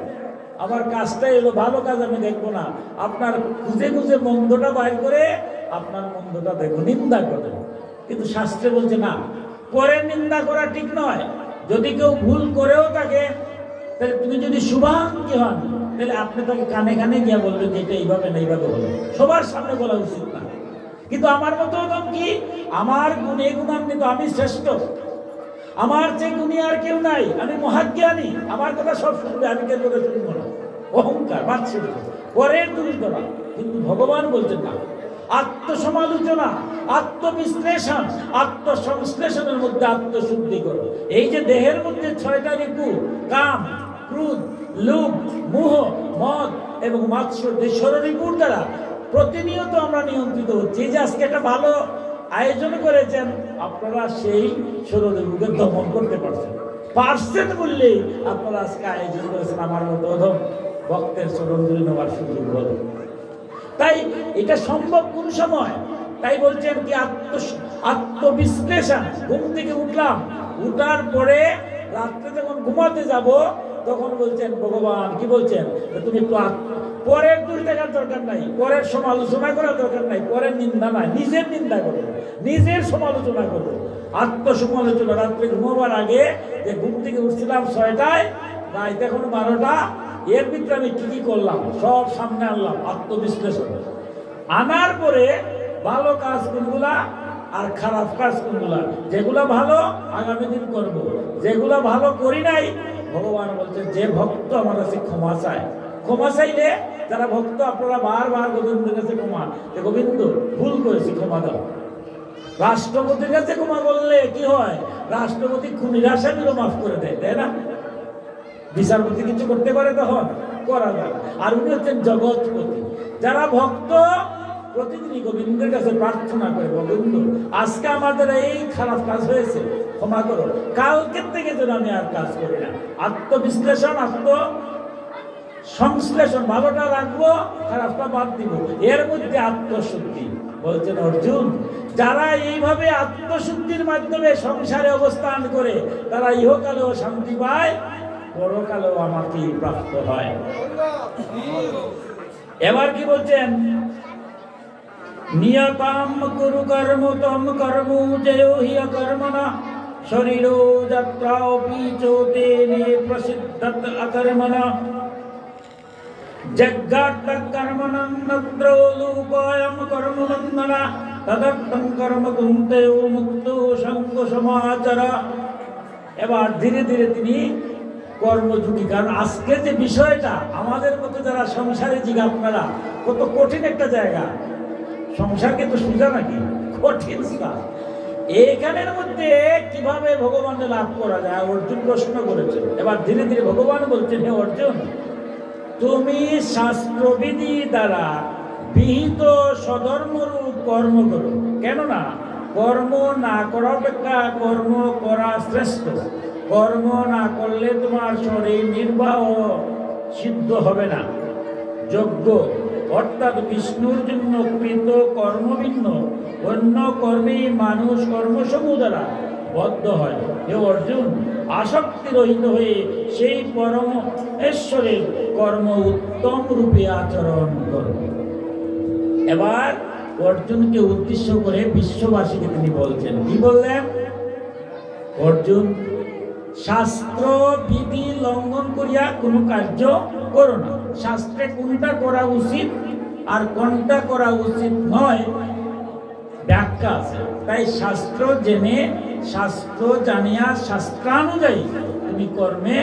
Speaker 1: আমার কাজটাই হলো ভালো কাজ, আমি দেখবো না। আপনার খুঁজে খুঁজে মন্দটা বাইর করে আপনার মন্দটা দেখো, নিন্দা করেন। কিন্তু শাস্ত্রে বলছে না, পরের নিন্দা করা ঠিক নয়। যদি কেউ ভুল করেও থাকে, তাহলে তুমি যদি শুভাঙ্গী হন, তাহলে আপনি তাকে কানে কানে গিয়ে বলবেন যে এটা এইভাবে না, এইভাবে বলো। সবার সামনে বলা উচিত না। কিন্তু আমার মতো একদম কি, আমার গুণে গুণান্বিত, আমি শ্রেষ্ঠ, আমার যে গুণী আর কেউ নাই, আমি মহাজ্ঞানী, আমার কথা সব শুনবে, আমি কেউ কথা শুনবো না। অহংকার, বাৎসল্য, পরের দোষ ধরা। কিন্তু ভগবান বলছেন না, আত্মসমালোচনা, আত্মবিশ্লেষণ, আত্মসংশ্লেষণের মধ্যে আত্মশুদ্ধি করো। এই যে দেহের মধ্যে 6টা রিপু, কাম, ক্রোধ, লোভ, মোহ, মদ এবং মাৎসর্য, 16 রিপুর দ্বারা প্রতিনিয়ত আমরা নিয়ন্ত্রিত হচ্ছি। যে আজকে একটা ভালো আয়োজন করেছেন, আপনারা সেই 16 রিপুকে দমন করতে পারছেন বললেই আপনারা আজকে আয়োজন করেছেন আমার মতো অধম ভক্তের চরণ ধরে নেওয়ার সুযোগ হলো। তাই এটা সম্ভব কোন সময়? তাই বলছেন কি আত্মবিশ্লেষণ। ঘুম থেকে উঠলাম, উঠার পরে রাত্রে যখন ঘুমাতে যাব, তখন বলছেন ভগবান কি বলছেন, তুমি একটু পরের দূর দেখার দরকার নাই, পরের সমালোচনা করার দরকার নাই, পরের নিন্দা নাই, নিজের নিন্দা করো, নিজের সমালোচনা করো। আত্মসমালোচনা। রাত্রে ঘুমাবার আগে যে ঘুম থেকে উঠছিলাম 6টায়, রাত এখন 12টা, এর ভিতরে আমি কি কি করলাম সব সামনে আনলাম। আত্মবিশ্লেষণ আনার পরে ভালো কাজ কোনগুলা আর খারাপ কাজ কোনগুলা, যেগুলা ভালো আগামী দিন করব, যেগুলা ভালো করি নাই, ভগবান বলছেন যে ভক্ত আমার কাছে ক্ষমা চায়, ক্ষমা চাইলে যারা ভক্ত আপনারা বারবার গোবিন্দের কাছে ক্ষমা, গোবিন্দ ভুল করেছি ক্ষমা দাও। রাষ্ট্রপতির কাছে ক্ষমা করলে কি হয়? রাষ্ট্রপতি খুনির আসামিরও মাফ করে দেয়, তাই না? বিচারপতি কিছু করতে পারে তখন? করা যায়। আর উনি হচ্ছেন জগৎপতি। যারা ভক্ত প্রতিদিনই গোবিন্দের কাছে প্রার্থনা করে, গোবিন্দ আজকে আমাদের এই খারাপ কাজ হয়েছে, ক্ষমা করো, কালকের থেকে যেন আমি আর কাজ করি না। আত্মবিশ্লেষণ, সংশ্লেষণ, ভালোটা রাখবো, খারাপটা বাদ দিব, এর মধ্যে আত্মশুদ্ধি। বলছেন অর্জুন, যারা এইভাবে আত্মশুদ্ধির মাধ্যমে সংসারে অবস্থান করে, তারা ইহকালেও শান্তি পায়, পরকালেও আমাকে প্রাপ্ত হয়। এবার কি বলছেন? নিয়তাম কুরু কর্ম তম কর্ম জয়ো হি কর্মণা শরীরো যাত্রা পিচোতে নে প্রসিদ্ধত অকর্মণা জগৎ কর্মণং নদ্রো লুপায়ম কর্মনন্দনা তদর্থং কর্ম কুন্তেও মুক্তো সঙ্গ সমাচারা। এবার ধীরে ধীরে তিনি কর্মযোগী। কারণ আজকে যে বিষয়টা আমাদের মতো যারা সংসারে জিগা, আপনারা কত কঠিন একটা জায়গা, সংসারকে তো সোজা নাকি, কঠিন। এইখানের মধ্যে কিভাবে ভগবানের লাভ করা যায়, অর্জুন প্রশ্ন করেছেন। এবার ধীরে ধীরে ভগবান বলছেন, হে অর্জুন, তুমি শাস্ত্রবিধি দ্বারা বিহিত স্বধর্মরূপ কর্ম করো। কেননা কর্ম না করা অপেক্ষা কর্ম করা শ্রেষ্ঠ। কর্ম না করলে তোমার শরীর নির্বাহ সিদ্ধ হবে না, যজ্ঞ অর্থাৎ বিষ্ণুর জন্য কৃত কর্ম ভিন্ন অন্য কর্মে মানুষ কর্মসমূহ দ্বারা বদ্ধ হয়। হে অর্জুন, আসক্তি রহিত হয়ে সেই পরমেশ্বরের কর্ম উত্তম রূপে আচরণ কর। এবার অর্জুনকে উদ্দেশ্য করে বিশ্ববাসীকে তিনি বলছেন, কি বললেন? অর্জুন, শাস্ত্র বিধি লঙ্ঘন করিয়া কোনো কার্য করো না। শাস্ত্রে কোনটা করা উচিত আর কোনটা করা উচিত নয় ব্যাখ্যা আছে। তাই শাস্ত্র জেনে, শাস্ত্র জানিয়া শাস্ত্রানুযায়ী তুমি কর্মে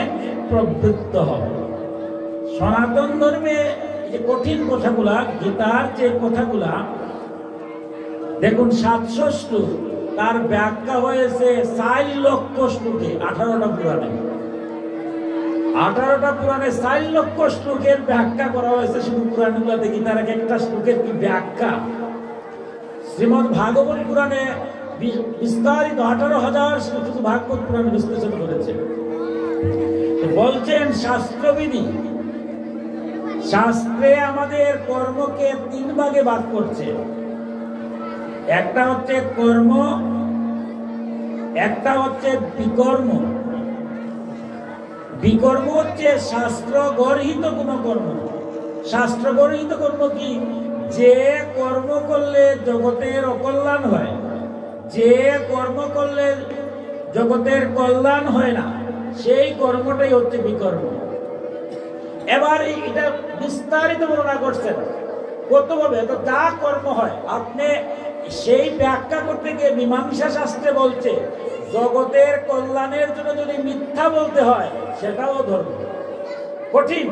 Speaker 1: প্রবৃত্ত হও। সনাতন ধর্মে যে কঠিন কথাগুলা, গীতার যে কথাগুলা দেখুন 700 শ্লোক, তার ব্যাখ্যা হয়েছে 4 লক্ষ শ্লোকে, 18টা পুরাণে। 18টা পুরাণে 4 লক্ষ শ্লোকের ব্যাখ্যা করা হয়েছে। শুধু পুরাণগুলোতে গীতার একটা শ্লোকের কি ব্যাখ্যা। শ্রীমদ ভাগবত পুরাণে বিস্তারিত 18,000 শ্লোক শুধু ভাগবত পুরাণে বিশ্লেষণ করেছে। বলছেন শাস্ত্রবিধি, শাস্ত্রে আমাদের কর্মকে 3 ভাগে ভাগ করছে। একটা হচ্ছে কর্ম, একটা হচ্ছে বিকর্ম। বিকর্ম হচ্ছে শাস্ত্র গর্হিত কোনো কর্ম। শাস্ত্র গর্হিত কর্ম কি? যে কর্ম করলে জগতের অকল্যাণ হয়, যে কর্ম করলে জগতের কল্যাণ হয় না, সেই কর্মটাই হচ্ছে বিকর্ম। এবার এটা বিস্তারিত বর্ণনা করছেন কতভাবে। তো যা কর্ম হয়, আপনি সেই ব্যাখ্যা করতে গিয়ে মীমাংসা শাস্ত্রে বলছে জগতের কল্যাণের জন্য যদি মিথ্যা বলতে হয় সেটাও ধর্ম। কঠিন,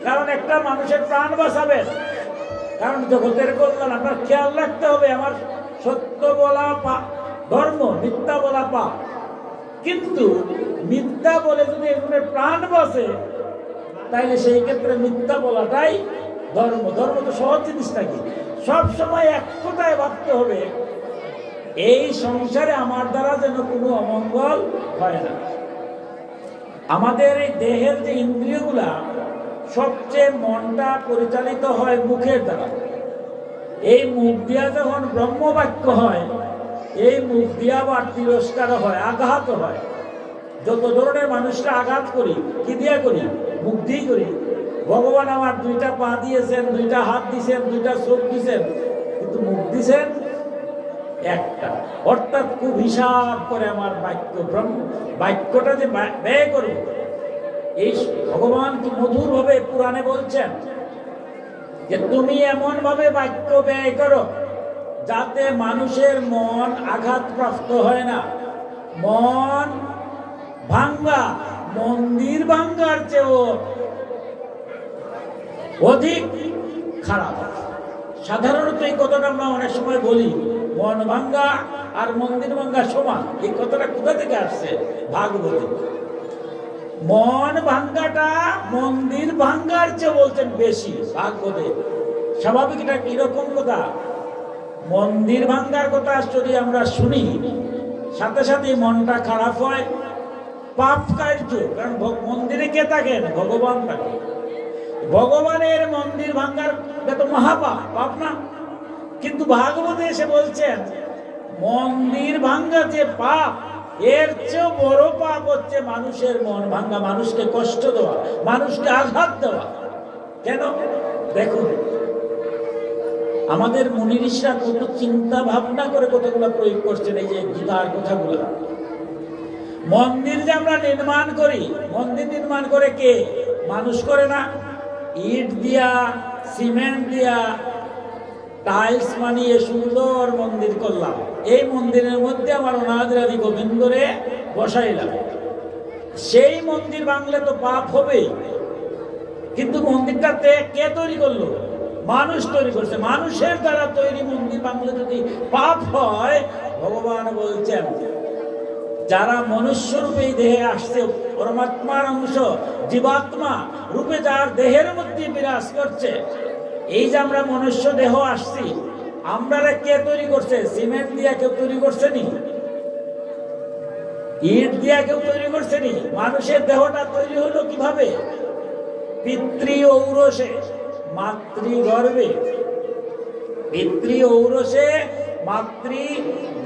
Speaker 1: কারণ একটা মানুষের প্রাণ বাঁচাবেন, কারণ জগতের কল্যাণ আপনার খেয়াল রাখতে হবে। আমার সত্য বলা ধর্ম, মিথ্যা বলা পাপ। কিন্তু মিথ্যা বলে যদি এগুলোর প্রাণ বাঁচে তাইলে সেই ক্ষেত্রে মিথ্যা বলাটাই ধর্ম। ধর্ম তো সহজ জিনিসটা কি, সবসময় এক কথায় ভাবতে হবে, এই সংসারে আমার দ্বারা যেন কোনো অমঙ্গল হয় না। আমাদের এই দেহের যে ইন্দ্রিয়গুলা, সবচেয়ে মনটা পরিচালিত হয় মুখের দ্বারা। এই মুখ দিয়া যখন ব্রহ্মবাক্য হয়, এই মুখ দিয়া আবার তিরস্কার হয়, আঘাত হয়। যত ধরনের মানুষরা আঘাত করি, কি দিয়া করি? মুখ দিয়েই করি। ভগবান আমার 2টা পা দিয়েছেন, 2টা হাত দিয়েছেন, 2টা চোখ দিয়েছেন, কিন্তু মুখ দিয়েছেন একটা। অর্থাৎ খুব হিসাব করে আমার বাক্যটা যে ব্যয় করব। এই ভগবান কি মধুর ভাবে পুরাণে বলছেন যে তুমি এমন ভাবে বাক্য ব্যয় করো যাতে মানুষের মন আঘাতপ্রাপ্ত হয় না। মন ভাঙ্গা মন্দির ভাঙ্গার চেয়েও অধিক খারাপ। সাধারণত এই কথাটা আমরা অনেক সময় বলি, মন ভাঙ্গা আর মন্দির ভাঙ্গা সমান। এই কথাটা কোথা থেকে আসছে? ভাগবতে। মন ভাঙ্গাটা মন্দির ভাঙ্গার চেয়ে বলছেন বেশি ভাগবতে। স্বাভাবিক, এটা কিরকম কথা? মন্দির ভাঙ্গার কথা যদি আমরা শুনি, সাথে সাথে মনটা খারাপ হয়, পাপ কার্য। কারণ মন্দিরে কে থাকেন? ভগবান থাকে। ভগবানের মন্দির ভাঙ্গার তো মহাপাপ, পাপ না? কিন্তু ভাগবতে এসে বলছেন মন্দির ভাঙ্গা যে পাপ, এর চেয়েও বড় পাপ হচ্ছে মানুষের মন ভাঙ্গা, মানুষকে কষ্ট দেওয়া, মানুষকে আঘাত দেওয়া। কেন? দেখুন, আমাদের মুনি ঋষিরা কত চিন্তা ভাবনা করে কতগুলো প্রয়োগ করছেন এই যে গীতার কথাগুলো। মন্দির যে আমরা নির্মাণ করি, মন্দির নির্মাণ করে কে? মানুষ করে না? ইট দিয়া, সিমেন্ট দিয়া, টাইলস মানিয়ে সুন্দর মন্দির করলাম। এই মন্দিরের মধ্যে আমার অনাদি গোবিন্দরে বসাইলাম। সেই মন্দির ভাঙলে তো পাপ হবে। কিন্তু মন্দিরটাতে কে তৈরি করলো? মানুষ তৈরি করছে। মানুষের দ্বারা তৈরি মন্দির ভাঙলে যদি পাপ হয়, ভগবান বলছেন যারা মনুষ্য রূপে দেহে আসছে, পরমাত্মার অংশ জীবাত্মা রূপে যার দেহের মধ্যে বিরাজ করছে, এই যে আমরা মনুষ্য দেহ আসছি, আমরা কে তৈরি করছে? সিমেন্ট দিয়া কেউ তৈরি করছে নি? ইট দিয়া কেউ তৈরি করছে নি? মানুষের দেহটা তৈরি হলো কিভাবে? পিতৃ ঔরসে, মাতৃগর্ভে, পিতৃ ঔরসে মাতৃ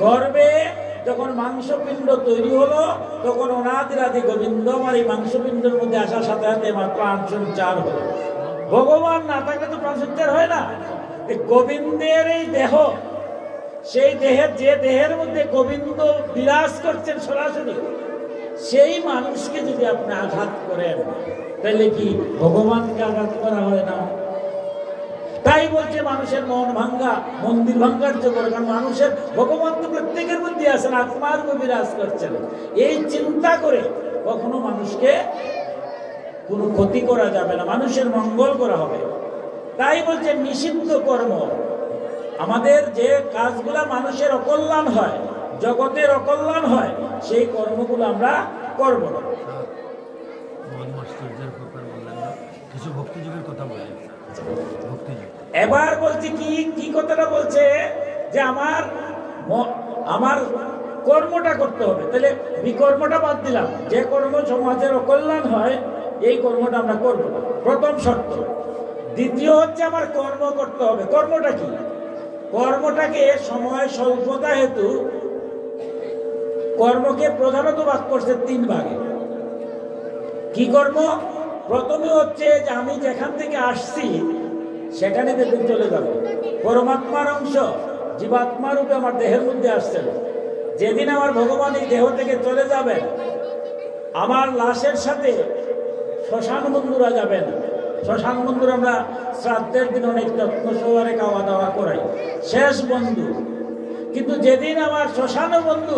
Speaker 1: গর্ভে যখন মাংসপিণ্ড তৈরি হলো, তখন অনাদিরাদি গোবিন্দ আমার এই মাংসপিণ্ডের মধ্যে আসার সাথে সাথে আমার প্রাণ সঞ্চার হলো। ভগবান না থাকলে তো প্রাণ সঞ্চার হয় না। গোবিন্দের এই দেহ, সেই দেহের, যে দেহের মধ্যে গোবিন্দ বিরাজ করছেন সরাসরি, সেই মানুষকে যদি আপনি আঘাত করেন, তাহলে কি ভগবানকে আঘাত করা হয় না? তাই বলছে মানুষের মন ভাঙ্গা মন্দির ভাঙ্গার জন্য, কারণ মানুষের ভগবান তো প্রত্যেকের মধ্যে আছেন, আত্মার বিরাজ করছেন। এই চিন্তা করে কখনো মানুষকে কোনো ক্ষতি করা যাবে না, মানুষের মঙ্গল করা হবে। তাই বলছে নিষিদ্ধ কর্ম, আমাদের যে কাজগুলা মানুষের অকল্যাণ হয়, জগতের অকল্যাণ হয়, সেই কর্মগুলো আমরা করব না।
Speaker 2: কিছু ভক্তিযোগের কথা বলে,
Speaker 1: এবার বলছি কি কথাটা বলছে যে আমার কর্মটা করতে হবে। তাহলে বিকর্মটা বাদ দিলাম, যে কর্ম সমাজের অকল্যাণ হয় এই কর্মটা আমরা করব না, প্রথম শর্ত। দ্বিতীয় হচ্ছে আমার কর্ম করতে হবে। কর্মটা কি? কর্মটাকে সময় স্বল্পতা হেতু কর্মকে প্রধানত ভাগ করছে 3 ভাগে। কি কর্ম? প্রথমে হচ্ছে যে আমি যেখান থেকে আসছি সেখানে যেদিন চলে যাব, পরমাত্মার অংশ জীবাত্মা রূপে আমার দেহের মধ্যে আসছেন, যেদিন আমার ভগবান এই দেহ থেকে চলে যাবেন, আমার লাশের সাথে শ্মশান বন্ধুরা যাবেন। শ্মশান বন্ধুরা আমরা শ্রাদ্ধের দিন অনেক যত্ন সহকারে খাওয়া দাওয়া করাই, শেষ বন্ধু। কিন্তু যেদিন আমার শ্মশান বন্ধু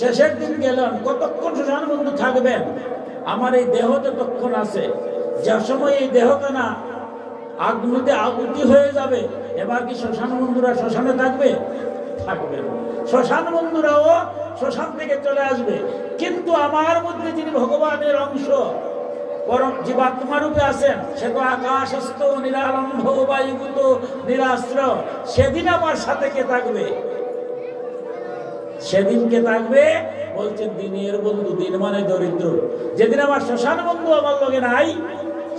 Speaker 1: শেষের দিন গেলেন, কতক্ষণ শ্মশান বন্ধু থাকবেন? আমার এই দেহ ততক্ষণ আছে, যে সময় এই দেহটা না আগুনিতে আহুতি হয়ে যাবে, এবার কি শ্মশান বন্ধুরা শ্মশানে থাকবে? থাকবে। শ্মশান বন্ধুরাও শ্মশান থেকে চলে আসবে, কিন্তু আমার মধ্যে যিনি ভগবানের অংশ পরম জীবাত্মা রূপে আছেন, সে তো আকাশস্থ নিরালম্ব বায়ুভূত নিরাশ্রয়, সেদিন আমার সাথে কে থাকবে? সেদিন কে থাকবে? বলছেন দিনের বন্ধু। দিন মানে দরিদ্র। যেদিন আমার শ্মশান বন্ধু আমার লগে নাই,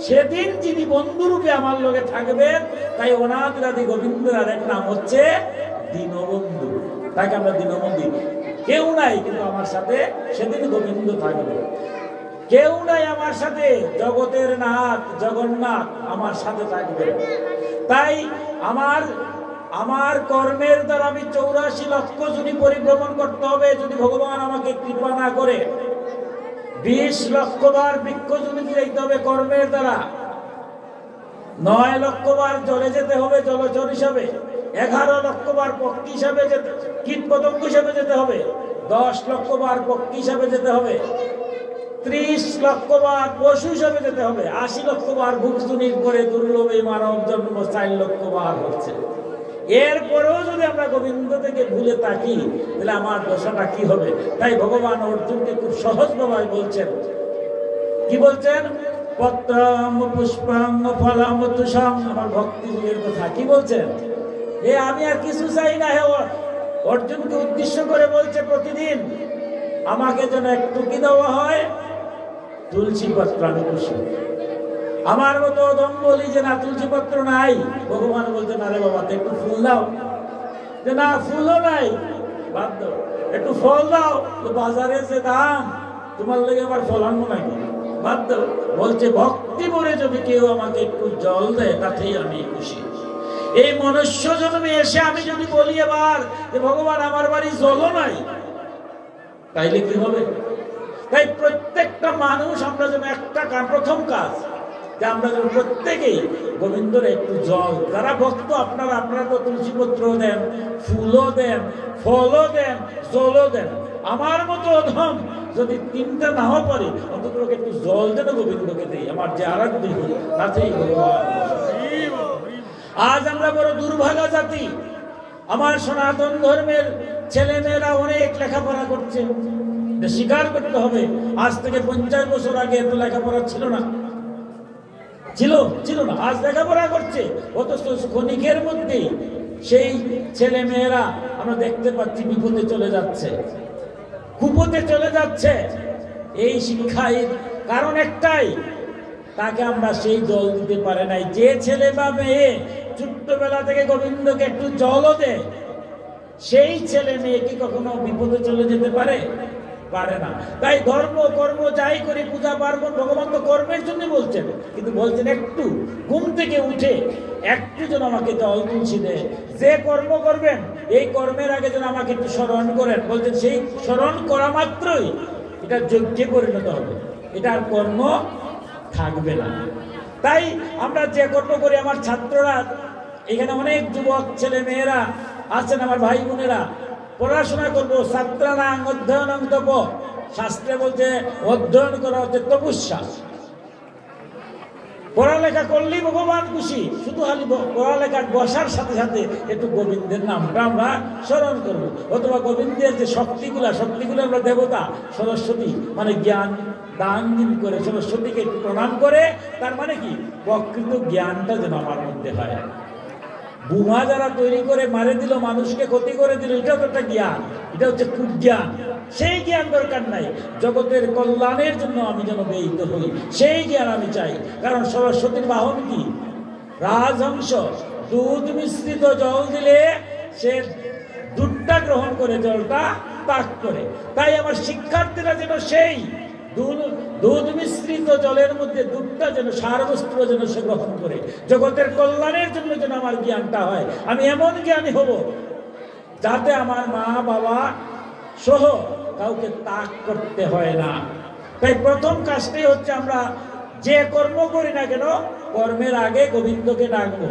Speaker 1: সেদিন যিনি বন্ধুরূপে আমার লগে থাকবেন, তাই অনাদিরাদি গোবিন্দের এক নাম হচ্ছে দীনবন্ধু। তাকে আমরা দীনবন্ধু। কেউ নাই কিন্তু আমার সাথে সেদিন গোবিন্দ থাকবে। কেউ নাই আমার সাথে, জগতের নাথ জগন্নাথ আমার সাথে থাকবে। তাই আমার কর্মের দ্বারা আমি 84 লক্ষ যোনি পরিভ্রমণ করতে হবে, যদি ভগবান আমাকে কৃপা না করে। 20 লক্ষ বার বৃক্ষ যোনিতে যেতে হবে কর্মের দ্বারা, 9 লক্ষ বার জলে যেতে হবে জলচর হিসাবে, 11 লক্ষ বার পক্ষী হিসাবে যেতে, কীট পতঙ্গ হিসাবে যেতে হবে, 10 লক্ষ বার পক্ষী হিসাবে যেতে হবে, 30 লক্ষ বার পশু হিসাবে যেতে হবে, 80 লক্ষ বার ভুক্তনির করে দুর্লভে মানব জন্ম 4 লক্ষ বার হচ্ছে। এরপরেও যদি আমরা গোবিন্দ থেকে ভুলে থাকি, তাহলে আমার দশাটা কি হবে? তাই ভগবান অর্জুনকে খুব সহজভাবে বলছেন। কি বলছেন? পত্রম পুষ্পং ফলম তুষং, আমার ভক্তি যুগের কথা। কি বলছেন? আমি আর কিছু চাই না। হে অর্জুনকে উদ্দেশ্য করে বলছে, প্রতিদিন আমাকে যেন একটু কি দেওয়া হয়, তুলসী পত্র, আমি খুশি। আমার মতো দম বলি যে না তুলসী পত্র নাই, ভগবান বলছেন আরে বাবা একটু ফুল দাও, যে না ফুলও নাই, বাদ দাও। একটু ফল দাও, তো বাজারে যে দাম, তোমার লেগে আবার ফল আনবো নাকি, বাদ দাও। বলছে ভক্তি ভরে যদি কেউ আমাকে একটু জল দেয়, তাতেই আমি খুশি। এই মনুষ্য জন্মে এসে আমি যদি বলি এবার যে ভগবান আমার বাড়ি জলও নাই, তাইলে কি হবে? তাই প্রত্যেকটা মানুষ আমরা যেন একটা প্রথম কাজ, যে আমরা যেন প্রত্যেকেই গোবিন্দর একটু জল, যারা ভক্ত আপনারা তো তুলসীপত্র দেন, ফুলও দেন, ফলও দেন, জলও দেন। আমার মতো অধম যদি 3টা নাও পারি, অন্তত একটু জল যেন গোবিন্দকে দিই, আমার যে আরাধ্য তাতেই ভগবান। আজ আমরা বড় দুর্ভাগা জাতি। আমার সনাতন ধর্মের ছেলে মেয়েরা অনেক লেখাপড়া করছে, স্বীকার করতে হবে। আজ থেকে 50 বছর আগে এত লেখাপড়া ছিল না, ছিল না। আজ লেখাপড়া করছে, অথচ ক্ষণিকের মধ্যে সেই ছেলে মেয়েরা আমরা দেখতে পাচ্ছি বিপদে চলে যাচ্ছে, কুপথে চলে যাচ্ছে। এই শিক্ষায় কারণ একটাই, তাকে আমরা সেই জল দিতে পারে নাই। যে ছেলে বা মেয়ে ছোট্টবেলা থেকে গোবিন্দকে একটু জলও দেয়, সেই ছেলে মেয়ে কি কখনো বিপদে চলে যেতে পারে? পারে না। তাই ধর্ম কর্ম যাই করি, পূজা পার্বণ, ভগবান তো কর্মের জন্য বলছেন, কিন্তু বলছেন একটু ঘুম থেকে উঠে একটু যেন আমাকে জল তুলসী দেয়। যে কর্ম করবেন এই কর্মের আগে যেন আমাকে একটু স্মরণ করেন। বলছেন সেই স্মরণ করা মাত্রই এটা যজ্ঞে পরিণত হবে, এটা আর কর্ম থাকবে না। তাই আমরা যে কর্ম করি, আমার ছাত্ররা এখানে অনেক যুবক ছেলে মেয়েরা আছেন, আমার ভাই বোনেরা, পড়াশোনা করবো, ছাত্রানাং অধ্যয়নং তপ, শাস্ত্রে বলছে অধ্যয়ন করা হচ্ছে তপস্যা। পড়ালেখা করলেই ভগবান খুশি, শুধু খালি পড়ালেখা বসার সাথে সাথে একটু গোবিন্দের নামটা আমরা স্মরণ করবো, অথবা গোবিন্দের যে শক্তিগুলো আমরা দেবতা সরস্বতী মানে জ্ঞান দান দিন করে সরস্বতীকে একটু প্রণাম করে, তার মানে কি প্রকৃত জ্ঞানটা যেন আমার মধ্যে হয়। বোমা যারা তৈরি করে মারে দিল, মানুষকে ক্ষতি করে দিল, এটা তো একটা জ্ঞান, এটা হচ্ছে কুজ্ঞান। সেই জ্ঞান দরকার নাই, জগতের কল্যাণের জন্য আমি যেন ব্যয়িত হই, সেই জ্ঞান আমি চাই। কারণ সরস্বতীর বাহন কি? রাজহংস। দুধ মিশ্রিত জল দিলে সে দুধটা গ্রহণ করে, জলটা ত্যাগ করে। তাই আমার শিক্ষার্থীরা যেন সেই দুধ মিশ্রিত জলের মধ্যে দুধটা যেন সারবস্ত্র যেন সে গ্রহণ করে, জগতের কল্যাণের জন্য যেন আমার জ্ঞানটা হয়। আমি এমন জ্ঞানী হব যাতে আমার মা বাবা সহ কাউকে ত্যাগ করতে হয় না। তাই প্রথম কাজটাই হচ্ছে আমরা যে কর্ম করি না কেন, কর্মের আগে গোবিন্দকে ডাকবো।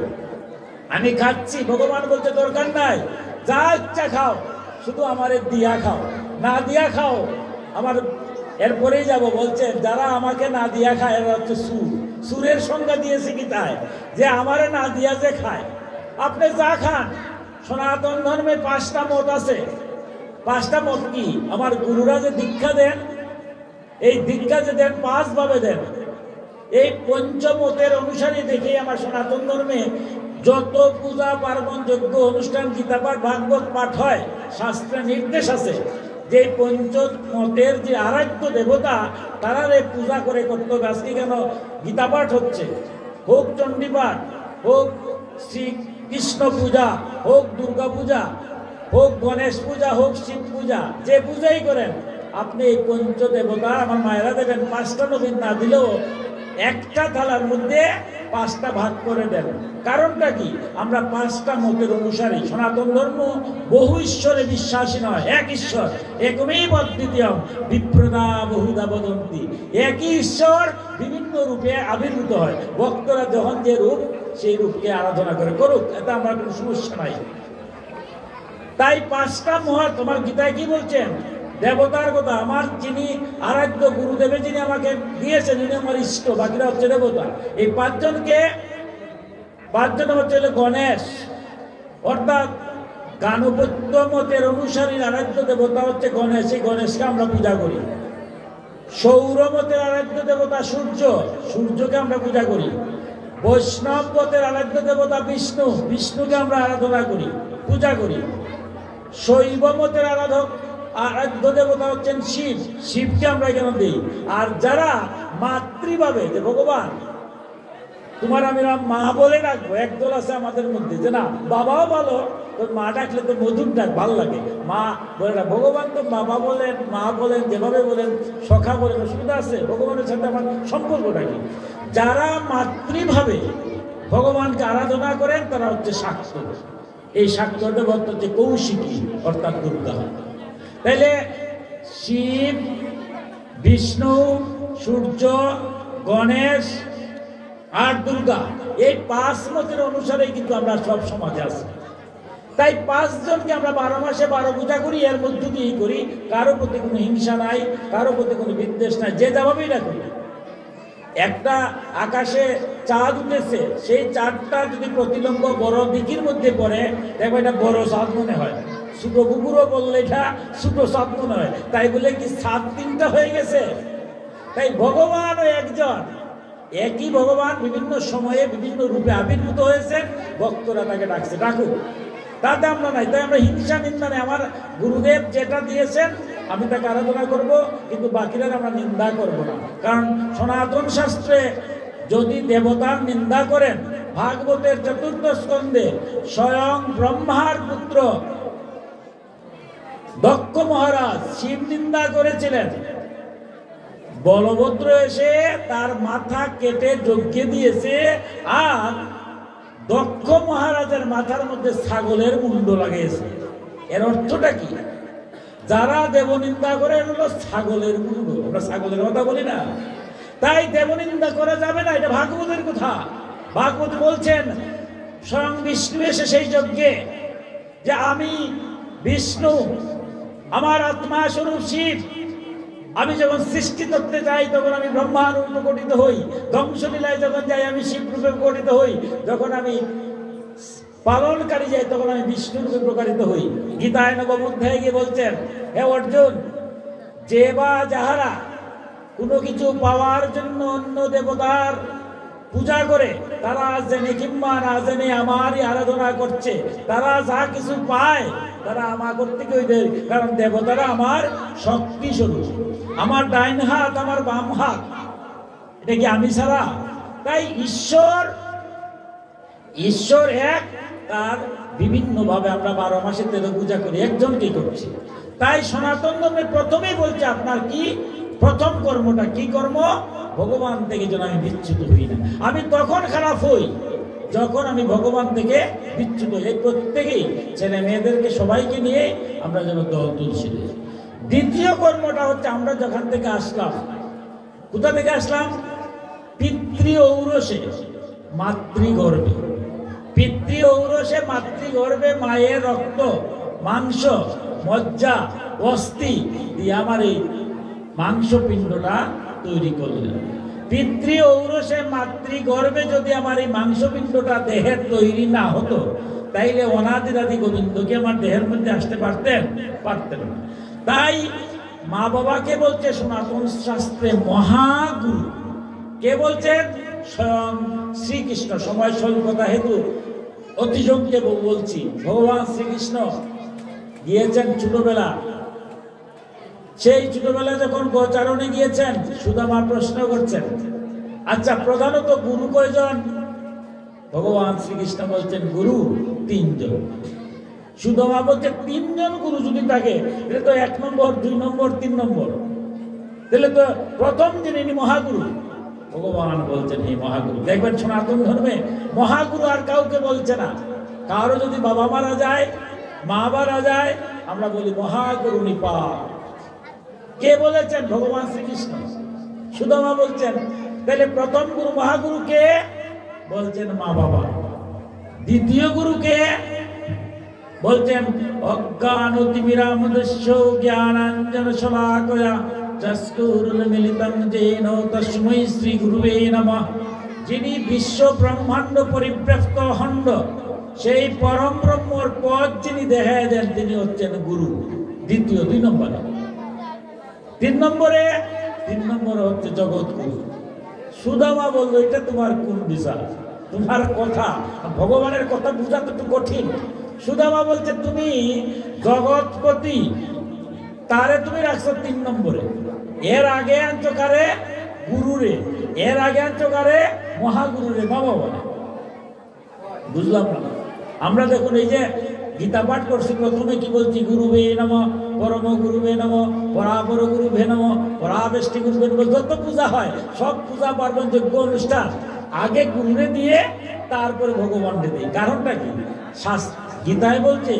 Speaker 1: আমি খাচ্ছি, ভগবান বলতে দরকার নাই, যা ইচ্ছা খাও, শুধু আমারে দিয়া খাও, না দিয়া খাও আমার এরপরেই যাব। বলছেন যারা আমাকে না দিয়া খায় এরা হচ্ছে সুর। সুরের সংজ্ঞা দিয়েছে কি তাই যে আমারে না দিয়া যে খায়। আপনি যা খান, সনাতন ধর্মে 5টা মত আছে। 5টা মত কি? আমার গুরুরা যে দীক্ষা দেন, এই দীক্ষা যে দেন 5 ভাবে দেন। এই পঞ্চমতের অনুসারে দেখে আমার সনাতন ধর্মে যত পূজা পার্বণ যজ্ঞ অনুষ্ঠান গীতা পাঠ ভাগবত পাঠ হয়, শাস্ত্রে নির্দেশ আছে যে পঞ্চমতের যে আরাধ্য দেবতা তারা পূজা করে করতে হবে। আজকে কেন গীতা পাঠ হচ্ছে, হোক চণ্ডী পাঠ, হোক শ্রীকৃষ্ণ পূজা, হোক দুর্গা পূজা, হোক গণেশ পূজা, হোক শিব পূজা, যে পূজাই করেন আপনি এই পঞ্চদেবতা আমার মায়েরা দেবেন 5টা নবীন না দিলেও একটা থালার মধ্যে 5টা ভাগ করে দেন। কারণটা কি? আমরা 5টা মতের অনুসারী। সনাতন ধর্ম বহু ঈশ্বরে বিশ্বাসী নয়, এক ঈশ্বর, একমেব অদ্বিতীয়ম বিপ্রদা বহুধা বদন্তি। একই ঈশ্বর বিভিন্ন রূপে আবির্ভূত হয়, ভক্তরা যখন যে রূপ সেই রূপকে আরাধনা করে করুক, এতে আমার কোনো সমস্যা নাই। তাই 5টা মহা, তোমার গীতায় কি বলছেন? দেবতার কথা। আমার যিনি আরাধ্য গুরুদেবে যিনি আমাকে দিয়েছেন, যিনি আমার ইষ্ট, বাকিরা হচ্ছে দেবতা। এই 5 জনকে, 5 জন হচ্ছে গণেশ, অর্থাৎ গাণপত্য মতের অনুসারী আরাধ্য দেবতা হচ্ছে গণেশ। এই গণেশকে আমরা পূজা করি। সৌর মতের আরাধ্য দেবতা সূর্য, সূর্যকে আমরা পূজা করি। বৈষ্ণব মতের আরাধ্য দেবতা বিষ্ণু, বিষ্ণুকে আমরা আরাধনা করি, পূজা করি। শৈব মতের আরাধ্য দেবতা হচ্ছেন শিব, শিবকে আমরা এখানে দিই। আর যারা মাতৃভাবে যে ভগবান তোমার আমি মা বলে ডাকবো, একদল আছে আমাদের মধ্যে যে না বাবাও ভালো, তো মা ডাকলে তো মধুর ডাক ভালো লাগে, মা বলে না। ভগবান তো বাবা বলেন, মা বলেন, যেভাবে বলেন, সখা বলেন, অসুবিধা আছে? ভগবানের সাথে আমার সম্পর্কটা কি? যারা মাতৃভাবে ভগবানকে আরাধনা করেন তারা হচ্ছে শাক্ত। এই শাক্ত দেবতা হচ্ছে কৌশিকী, অর্থাৎ দুর্গা। তাইলে শিব, বিষ্ণু, সূর্য, গণেশ আর দুর্গা, এই 5 মতের অনুসারে কিন্তু আমরা সব সমাজে আছি। তাই 5 জনকে আমরা 12 মাসে 12 পূজা করি। এর মধ্যে দিয়েই করি, কারো প্রতি কোনো হিংসা নাই, কারো প্রতি কোনো বিদ্বেষ নাই, যে যাভাবেই না করি। একটা আকাশে চাঁদ উঠেছে, সেই চাঁদটা যদি প্রতিলম্ব বড় দিকির মধ্যে পড়ে, দেখো এটা বড় চাঁদ মনে হয়। ছোট কুকুরও বললে এটা ছোট চাঁদ মনে হয়। তাই বলে কি চাঁদ 3টা হয়ে গেছে? তাই ভগবান একজন, একই ভগবান বিভিন্ন সময়ে বিভিন্ন রূপে আবির্ভূত হয়েছে, ভক্তরা তাকে ডাকছে, ডাকুক, তাতে আমরা নাই। তাই আমরা হিংসা নিন্দা নেই। আমার গুরুদেব যেটা দিয়েছেন আমি তাকে আরাধনা করব, কিন্তু বাকিরা আমরা নিন্দা করব না। কারণ সনাতন শাস্ত্রে যদি দেবতার নিন্দা করেন, ভাগবতের চতুর্থ স্কন্ধে স্বয়ং ব্রহ্মার পুত্র দক্ষ মহারাজ শিব নিন্দা করেছিলেন। বলভদ্র এসে তার মাথা কেটে যজ্ঞে দিয়েছে, আর দক্ষ মহারাজের মাথার মধ্যে ছাগলের মুন্ড লাগিয়েছে। এর অর্থটা কি? যারা দেবনিন্দা করে হলো ছাগলের মুন্ড। আমরা ছাগলের কথা বলি না, তাই দেবনিন্দা করা যাবে না, এটা ভাগবতের কথা। ভাগবত বলছেন স্বয়ং বিষ্ণু এসে সেই যজ্ঞে যে আমি বিষ্ণু, আমার আত্মা স্বরূপ শিব, আমি যখন সৃষ্টি করতে যাই তখন আমি ব্রহ্মার রূপে প্রকটিত হই, ধ্বংসলীলায় যখন যাই আমি শিব রূপে প্রকটিত হই, যখন আমি পালনকারী যাই তখন আমি বিষ্ণু রূপে প্রকাশিত হই। গীতায় নবম অধ্যায়ে গিয়ে বলছেন, হে অর্জুন, যে বা যাহারা কোনো কিছু পাওয়ার জন্য অন্য দেবতার পূজা করে, তারা জেনে কিংবা না জেনে আমারই আরাধনা করছে, তারা যা কিছু পায় তারা আমার করতে হইবে, কারণ দেবতারা আমার শক্তি স্বরূপ, আমার ডাইন হাত, আমার বাম হাত, এটা কি আমি ছাড়া? তাই ঈশ্বর এক, তার বিভিন্ন ভাবে আমরা 12 মাসে 13 পূজা করি, একজনকেই করছি। তাই সনাতন ধর্মে প্রথমেই বলছে আপনার কি প্রথম কর্মটা কি কর্ম? ভগবান থেকে যেন আমি বিচ্যুত হই না। আমি তখন খারাপ হই যখন আমি ভগবান থেকে বিচ্যুত হই। এই প্রত্যেকেই ছেলে মেয়েদেরকে সবাইকে নিয়ে আমরা যেন দল তুলছি। দ্বিতীয় কর্মটা হচ্ছে আমরা যেখান থেকে আসলাম, কোথা থেকে আসলাম? পিতৃ ঔরসে মাতৃগর্ভে। পিতৃ ঔরসে মাতৃগর্ভে মায়ের রক্ত, মাংস, মজ্জা, অস্থি দিয়ে আমার এই মাংসপিণ্ডটা তৈরি করলেন। পিতৃ ঔরসে মাতৃগর্ভে যদি আমার এই মাংসপিণ্ডটা দেহের তৈরি না হতো, তাইলে অনাদিরাদি গোবিন্দকে আমার দেহের মধ্যে আসতে পারতেন না। তাই মা বাবাকে বলছে সনাতন শাস্ত্রে মহাগুরু। কে বলছেন? স্বয়ং শ্রীকৃষ্ণ। সময় স্বল্পতা হেতু অতি সংক্ষেপে বলছি। ভগবান শ্রীকৃষ্ণ গিয়েছেন ছোটবেলা, সেই ছোটবেলা যখন গোচারণে গিয়েছেন, সুদামা প্রশ্ন করছেন, আচ্ছা প্রধানত গুরু কয়জন? ভগবান শ্রীকৃষ্ণ বলছেন গুরু 3 জন। সুদামা বলছে 3 জন গুরু যদি থাকে তাহলে তো 1 নম্বর, 2 নম্বর, 3 নম্বর, তাহলে তো প্রথম যিনি মহাগুরু। ভগবান বলছেন এই মহাগুরু। দেখবেন সনাতন ধর্মে মহাগুরু আর কাউকে বলছে না। কারো যদি বাবা মারা যায়, মা মারা যায়, আমরা বলি মহাগুরু নিপাত। কে বলেছেন? ভগবান শ্রীকৃষ্ণ। সুদামা বলছেন তাহলে প্রথম গুরু মহাগুরু কে? বলছেন মা বাবা। দ্বিতীয় গুরু কে? বলছেন অজ্ঞানতিমিরামদস্য জ্ঞানাঞ্জন শলাকয়া চক্ষুরুন্মিলিতং যেন তস্मै শ্রী গুরুবে নমঃ। যিনি বিশ্ব ব্রহ্মাণ্ড পরিব্যাপ্ত অখণ্ড, সেই পরম ব্রহ্মর পথ যিনি দেখায় দেন, তিনি হচ্ছেন গুরু। দ্বিতীয় 2 নম্বরে। 3 নম্বরে হচ্ছে জগৎ গুরু। সুদামা বললো এটা তোমার কোন বিচার? তোমার কথা, ভগবানের কথা বোঝা তো একটু কঠিন। সুদামা বলছে তুমি জগৎপতি, তারে তুমি রাখছো 3 নম্বরে। এর আগে আনছো কারে? গুরুরে। এর আগে আনছো কারে? মহাগুরুরে, বাবা বলে। বুঝলাম না। আমরা দেখুন এই যে গীতা পাঠ করছি, প্রথমে কি বলছি? গুরুবে নমঃ, পরম গুরুবে নমঃ, পরাপর গুরুবে নমঃ, পরাবেষ্টি গুরুবে নমঃ। যত পূজা হয় সব পূজা পার্বণ যজ্ঞ অনুষ্ঠান আগে গুরুরে দিয়ে তারপরে ভগবানকে দিই। কারণটা কি? গীতায় বলছে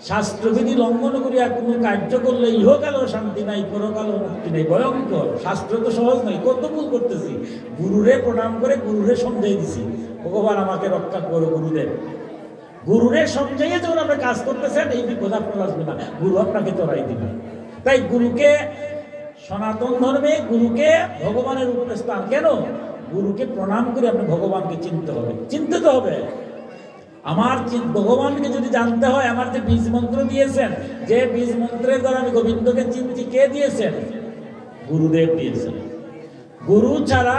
Speaker 1: শাস্ত্রবিধি লঙ্ঘন করিয়া কোনো কার্য করলে ইহকালেও শান্তি নাই, পরকালেও মুক্তি নেই। ভয়ঙ্কর। শাস্ত্র তো সহজ নয়, কত ভুল করতেছি। গুরুরে প্রণাম করে গুরুরে সমঝাই দিছি, ভগবান আমাকে রক্ষা করো গুরুদেব। গুরুরে সমঝাইয়ে যখন আপনি কাজ করতেছেন, এই বিপদ আপনার আসবে না, গুরু আপনাকে চড়াই দিবে। তাই গুরুকে সনাতন ধর্মে গুরুকে ভগবানের উপরে স্থান। কেন? গুরুকে প্রণাম করে আপনি ভগবানকে চিনতে হবে, চিনতে তো হবে। আমার ভগবানকে যদি জানতে হয়, আমার যে বীজ মন্ত্র দিয়েছেন, যে বীজ মন্ত্রের দ্বারা আমি গোবিন্দকে চিনছি, কে দিয়েছেন? গুরুদেব দিয়েছেন। গুরু ছাড়া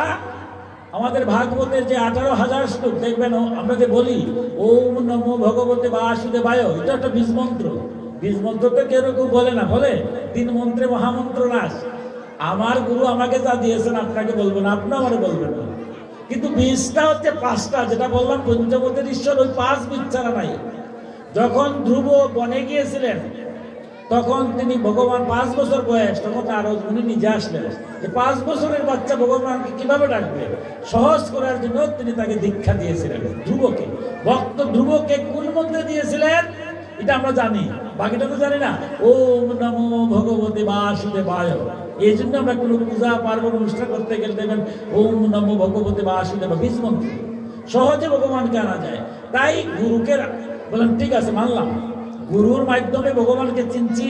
Speaker 1: আমাদের ভাগবতের যে 18,000 শ্লোক দেখবেন, আমরা যে বলি ওম নমো ভগবতে বাসুদেবায়, এটা একটা বীজ মন্ত্র। বীজ মন্ত্র তো কেউ বলে না, বলে 3 মন্ত্রে মহামন্ত্র নাশ। আমার গুরু আমাকে যা দিয়েছেন আপনাকে বলবেন, আপনি আমারে বলবেন না। কিন্তু বীজটা হচ্ছে 5টা, যেটা বললাম পঞ্চবতের ঈশ্বর, ওই 5 বীজ ছাড়া নাই। যখন ধ্রুব বনে গিয়েছিলেন তখন তিনি ভগবান 5 বছর বয়স, তখন নারদ মুনি নিজে আসলেন যে 5 বছরের বাচ্চা ভগবানকে কিভাবে ডাকবে, সহজ করার জন্য তিনি তাকে দীক্ষা দিয়েছিলেন। ধ্রুবকে, ভক্ত ধ্রুবকে কোন মন্ত্রে দিয়েছিলেন এটা আমরা জানি, বাকিটা তো জানি না। ওম নমো ভগবতে বাসুদেবায়। এই জন্য আমরা কোনো পূজা পার্বণ অনুষ্ঠান করতে গেলে দেখবেন ওম নমো ভগবতে বাসুদেব বীজ মন্ত্র, সহজে ভগবানকে আনা যায়। তাই গুরুকে বলেন ঠিক আছে মানলাম, গুরুর মাধ্যমে ভগবানকে চিনছি,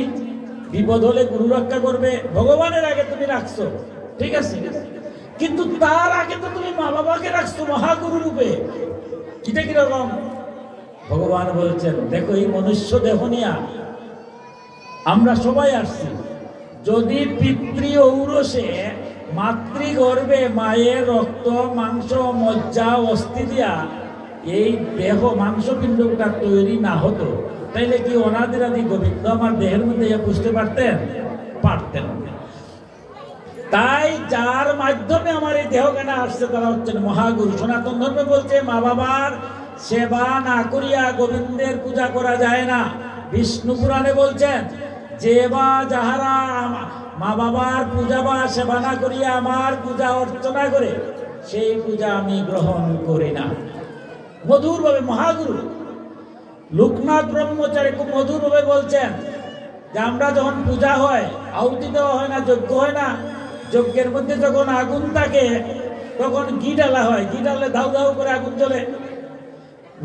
Speaker 1: বিপদ হলে গুরু রক্ষা করবে, ভগবানের আগে তুমি রাখছো, ঠিক আছে, কিন্তু তার আগে তো তুমি মা বাবাকে রাখছো মহাগুরু রূপে। এটা কিরকম? ভগবান বলছেন দেখো এই মনুষ্য দেহ নিয়া আমরা সবাই আসছি, যদি পিতৃ ঔরসে মাতৃগর্ভে মায়ের রক্ত মাংস মজ্জা অস্থি দিয়া এই দেহ মাংসপিণ্ডটা তৈরি না হতো, তাইলে কি অনাদিরাদি গোবিন্দ আমার দেহের মধ্যে বুঝতে পারতেন? পারতেন। তাই যার মাধ্যমে আমার এই দেহ কেনা আসছে তারা হচ্ছেন মহাগুরু। সনাতন ধর্মে বলছে মা বাবার সেবা না করিয়া গোবিন্দের পূজা করা যায় না। বিষ্ণু পুরাণে বলছেন যে বা যাহারা মা বাবার পূজা বা সেবা না করিয়া আমার পূজা অর্চনা করে সেই পূজা আমি গ্রহণ করি না। মধুরভাবে মহাগুরু লোকনাথ ব্রহ্মচারী খুব মধুরভাবে বলছেন যে আমরা যখন পূজা হয়, আহুতি দেওয়া হয় না, যজ্ঞ হয় না, যজ্ঞের মধ্যে যখন আগুন থাকে তখন ঘি ডালা হয়, ঘি ডাললে ধাউ ধাউ করে আগুন জ্বলে।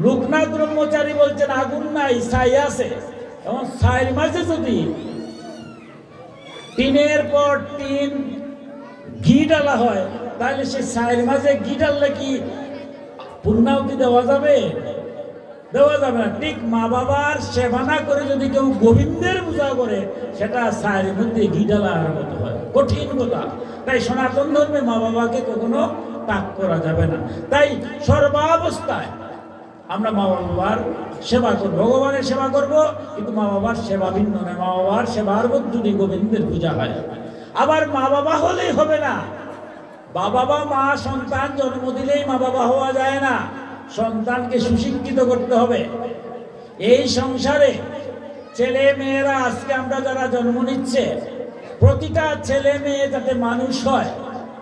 Speaker 1: লোকনাথ ব্রহ্মচারী বলছেন আগুন নাই, ছাই আছে, এবং ছাইয়ের মাঝে যদি টিনের পর টিন ঘি ডালা হয় তাহলে সে ছাইয়ের মাঝে ঘি ডাললে কি পূর্ণাহুতি দেওয়া যাবে? দেওয়া যাবে না। ঠিক মা বাবার সেবা না করে যদি কেউ গোবিন্দের পূজা করে সেটা ছাইয়ের মধ্যে ঘি ডালার মতো হয়, কঠিন কথা। তাই সনাতন ধর্মে মা বাবাকে কখনো ত্যাগ করা যাবে না। তাই সর্বাবস্থায় আমরা মা বাবার সেবা করব, ভগবানের সেবা করব, কিন্তু মা বাবার সেবা ভিন্ন নয়। মা বাবার সেবার মধ্যে গোবিন্দের পূজা হয়। আবার মা বাবা হলেই হবে না, বাবা বা মা সন্তান জন্ম দিলেই মা বাবা হওয়া যায় না, সন্তানকে সুশিক্ষিত করতে হবে। এই সংসারে ছেলে মেয়েরা আজকে আমরা যারা জন্ম নিচ্ছে, প্রতিটা ছেলে মেয়ে যাতে মানুষ হয়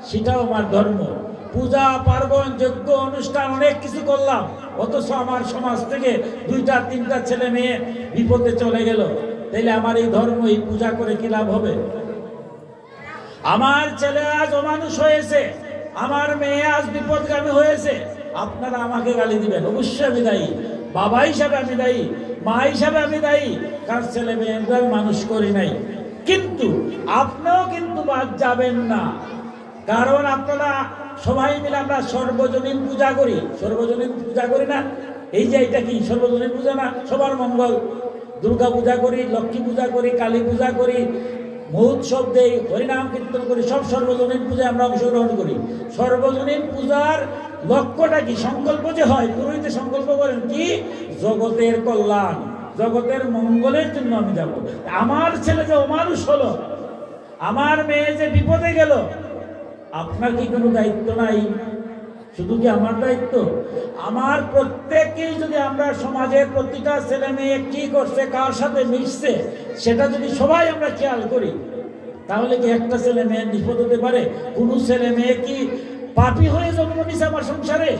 Speaker 1: সেটাও আমার ধর্ম। পূজা পার্বণ যজ্ঞ অনুষ্ঠান অনেক কিছু করলাম, অথচ আমার সমাজ থেকে 2টা 3টা ছেলে মেয়ে বিপদে চলে গেল, তাইলে আমার এই ধর্ম এই পূজা করে কি লাভ হবে? আমার ছেলে আজ অমানুষ হয়েছে, আমার মেয়ে আজ বিপদগামী হয়েছে, আপনারা আমাকে গালি দিবেন, অবশ্যই আমি দায়ী, বাবা হিসাবে আমি দায়ী, মা হিসাবে আমি দায়ী, কারণ ছেলে মেয়েদের মানুষ করি নাই। কিন্তু আপনিও কিন্তু বাদ যাবেন না, কারণ আপনারা সবাই মিলে আমরা সর্বজনীন পূজা করি। সর্বজনীন পূজা করি না? এই যে এটা কি সর্বজনীন পূজা না? সবার মঙ্গল। দুর্গা পূজা করি, লক্ষ্মী পূজা করি, কালী পূজা করি, মহোৎসব দেই, হরিনাম কীর্তন করি, সব সর্বজনীন পূজায় আমরা অংশগ্রহণ করি। সর্বজনীন পূজার লক্ষ্যটা কি? সংকল্প যে হয়, পুরোহিতে সংকল্প করেন কি? জগতের কল্যাণ, জগতের মঙ্গলের জন্য আমি যাব। আমার ছেলে যে অমানুষ হলো, আমার মেয়ে যে বিপদে গেল, আপনার কি কোনো দায়িত্ব নাই? শুধু কি আমার দায়িত্ব? আমার প্রত্যেককেই যদি আমরা সমাজের প্রতিটা ছেলে মেয়ে কি করছে, কার সাথে মিশছে, সেটা যদি সবাই আমরা খেয়াল করি, তাহলে কি একটা ছেলে মেয়ে বিপদ হতে পারে? কোনো ছেলে মেয়ে কি পাপী হয়ে জন্ম নিছে আমার সংসারে?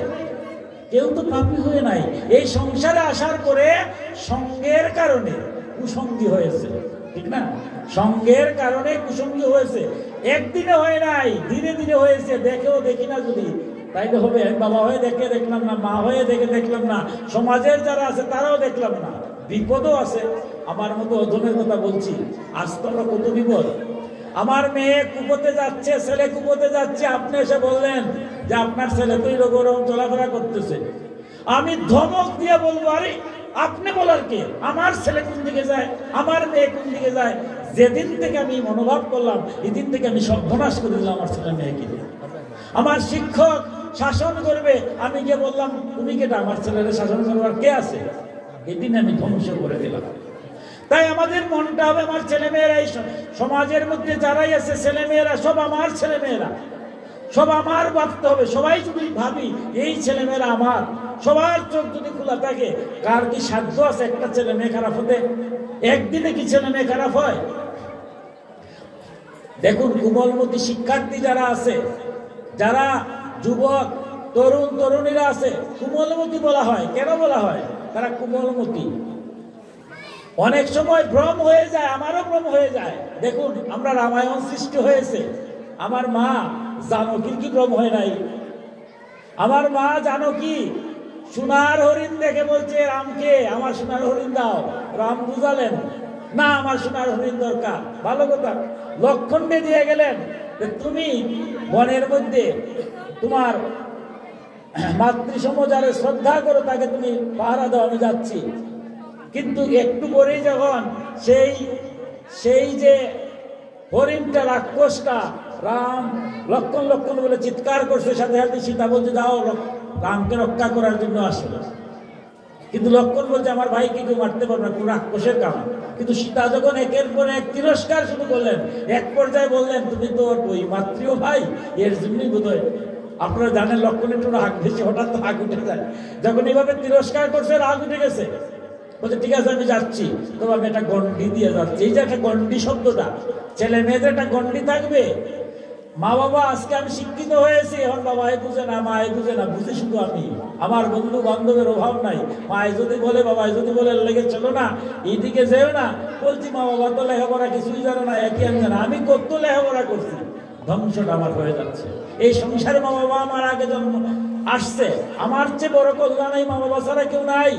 Speaker 1: কেউ তো পাপী হয়ে নাই। এই সংসারে আসার পরে সঙ্গের কারণে কুসঙ্গী হয়েছে, ঠিক না? সঙ্গের কারণে কুসঙ্গী হয়েছে, একদিনে হয় নাই, ধীরে ধীরে হয়েছে। দেখেও দেখি না যদি, তাইলে হবে বাবা হয়ে দেখে দেখলাম না, মা হয়ে দেখে দেখলাম না, সমাজের যারা আছে তারাও দেখলাম না, বিপদও আছে। আমার মতো অধমের কথা বলছি, আজ তো আমরা কত বিপদ। আমার মেয়ে কুপোতে যাচ্ছে, ছেলে কুপোতে যাচ্ছে, আপনি এসে বললেন যে আপনার ছেলে তো এরকম চলাফেরা করতেছে। আমি ধমক দিয়ে বলবো, আরে আপনি বলার কে? আমার ছেলে কোন দিকে যায়, আমার মেয়ে কোন দিকে যায়? যেদিন থেকে আমি মনোভাব করলাম, এদিন থেকে আমি সর্বনাশ করে দিলাম আমার ছেলে মেয়েকে। আমার শিক্ষক শাসন করবে, আমি গিয়ে বললাম তুমি কেটা? আমার ছেলেরা শাসন করবার কে আছে? এদিন আমি ধ্বংস করে দিলাম। তাই আমাদের মনটা হবে আমার ছেলে মেয়েরা, সমাজের মধ্যে যারাই আছে ছেলে মেয়েরা সব আমার ছেলে মেয়েরা, সব আমার ভাবতে হবে। সবাই যদি ভাবি এই ছেলেমেয়েরা আমার, সবার চোখ যদি খোলা থাকে, কার কি সাধ্য আছে একটা ছেলে মেয়ে খারাপ হতে? একদিনে কি ছেলে মেয়ে খারাপ হয়? দেখুন, কোমলমতি শিক্ষার্থী যারা আছে, যারা যুবক তরুণ তরুণীরা আছে, কোমলমতি বলা হয়। কেন বলা হয়? তারা কোমলমতি। অনেক সময় ভ্রম হয়ে যায়, আমারও ভ্রম হয়ে যায়। দেখুন, আমরা রামায়ণ সৃষ্টি হয়েছে, আমার মা জানকীর কি ভ্রম হয় নাই? আমার মা জানকী সোনার হরিণ দেখে বলছে রামকে, আমার সোনার হরিণ দাও। রাম বুঝালেন, না আমার সোনার হরিণ দরকার। ভালো কথা। লক্ষণকে দিয়ে গেলেন, তুমি বনের মধ্যে তোমার মাতৃসম যারে শ্রদ্ধা করো তাকে তুমি পাহারা দাও, আমি যাচ্ছি। কিন্তু একটু পরেই যখন সেই যে হরিণটা, রাক্ষসটা রাম লক্ষণ লক্ষণ বলে চিৎকার করছে, সাথে সাথে সীতা বলছে দাও, রামকে রক্ষা করার জন্য আসলো। কিন্তু লক্ষণ বলছে আমার ভাইকে কেউ মারতে পারবে না, কোন রাক্ষসের কাম। কিন্তু সীতা যখন একের পর এক তিরস্কার শুরু করলেন, এক পর্যায়ে বললেন তুমি তো ওই মাতৃও ভাই, এর জন্যই বোধ হয়। আপনারা জানেন লক্ষণের একটু রাগ বেশি, হঠাৎ রাগ উঠে যায়। যখন এইভাবে তিরস্কার করছে, রাগ উঠে গেছে। বলছে ঠিক আছে আমি যাচ্ছি, তবে আমি একটা গন্ডি দিয়ে যাচ্ছি। এই যে একটা গন্ডি শব্দটা, ছেলে মেয়েদের একটা গন্ডি থাকবে। মা বাবা আজকে আমি শিক্ষিত হয়েছি, এখন বাবা এ বুঝে না, মা এ বুঝে না, বুঝি শুধু আমি। আমার বন্ধু বান্ধবের অভাব নাই। মা যদি বলে, বাবা যদি বলে লেগে চলো না, এইদিকে যেও না, বলছি মা বাবা তো লেখাপড়া কিছুই জানে না, একই আমি জানা। আমি কত লেখাপড়া করছি, ধ্বংসটা আমার হয়ে যাচ্ছে। এই সংসারে মা বাবা আমার আগে জন্ম আসছে, আমার চেয়ে বড় কল্যাণ এই মা বাবা ছাড়া কেউ নাই।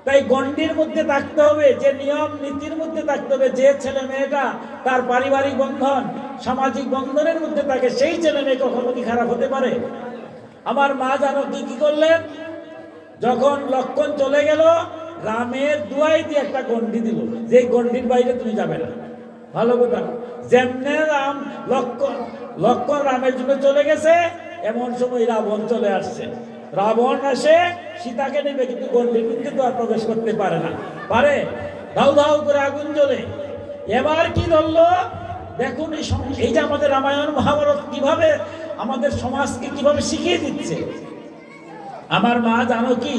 Speaker 1: তাই গণ্ডির মধ্যে থাকতে হবে, যে নিয়ম নীতির মধ্যে থাকতে হবে। যে ছেলে মেয়েটা তার পারিবারিক বন্ধন, সামাজিক বন্ধনের মধ্যে থাকে, সেই ছেলে মেয়ে কখনো কি খারাপ হতে পারে? আমার মা জানকী কি করলেন, যখন লক্ষণ চলে গেল, রামের দুয়াই দিয়ে একটা গন্ডি দিল, যে গন্ডির বাইরে তুমি যাবে না। ভালো কথা। যেমনে রাম লক্ষণ রামের জন্য চলে গেছে, এমন সময় রাবণ চলে আসছে। রাবণ আসে সীতাকে নেবে, কিন্তু গন্ডির মধ্যে তো আর প্রবেশ করতে পারে না। পারে? ধাউ ধাউ করে আগুন জ্বলে। এবার কি ধরলো দেখুন, এই যে আমাদের রামায়ণ মহাভারত কিভাবে আমাদের সমাজকে কিভাবে শিখিয়ে দিচ্ছে। আমার মা জানকী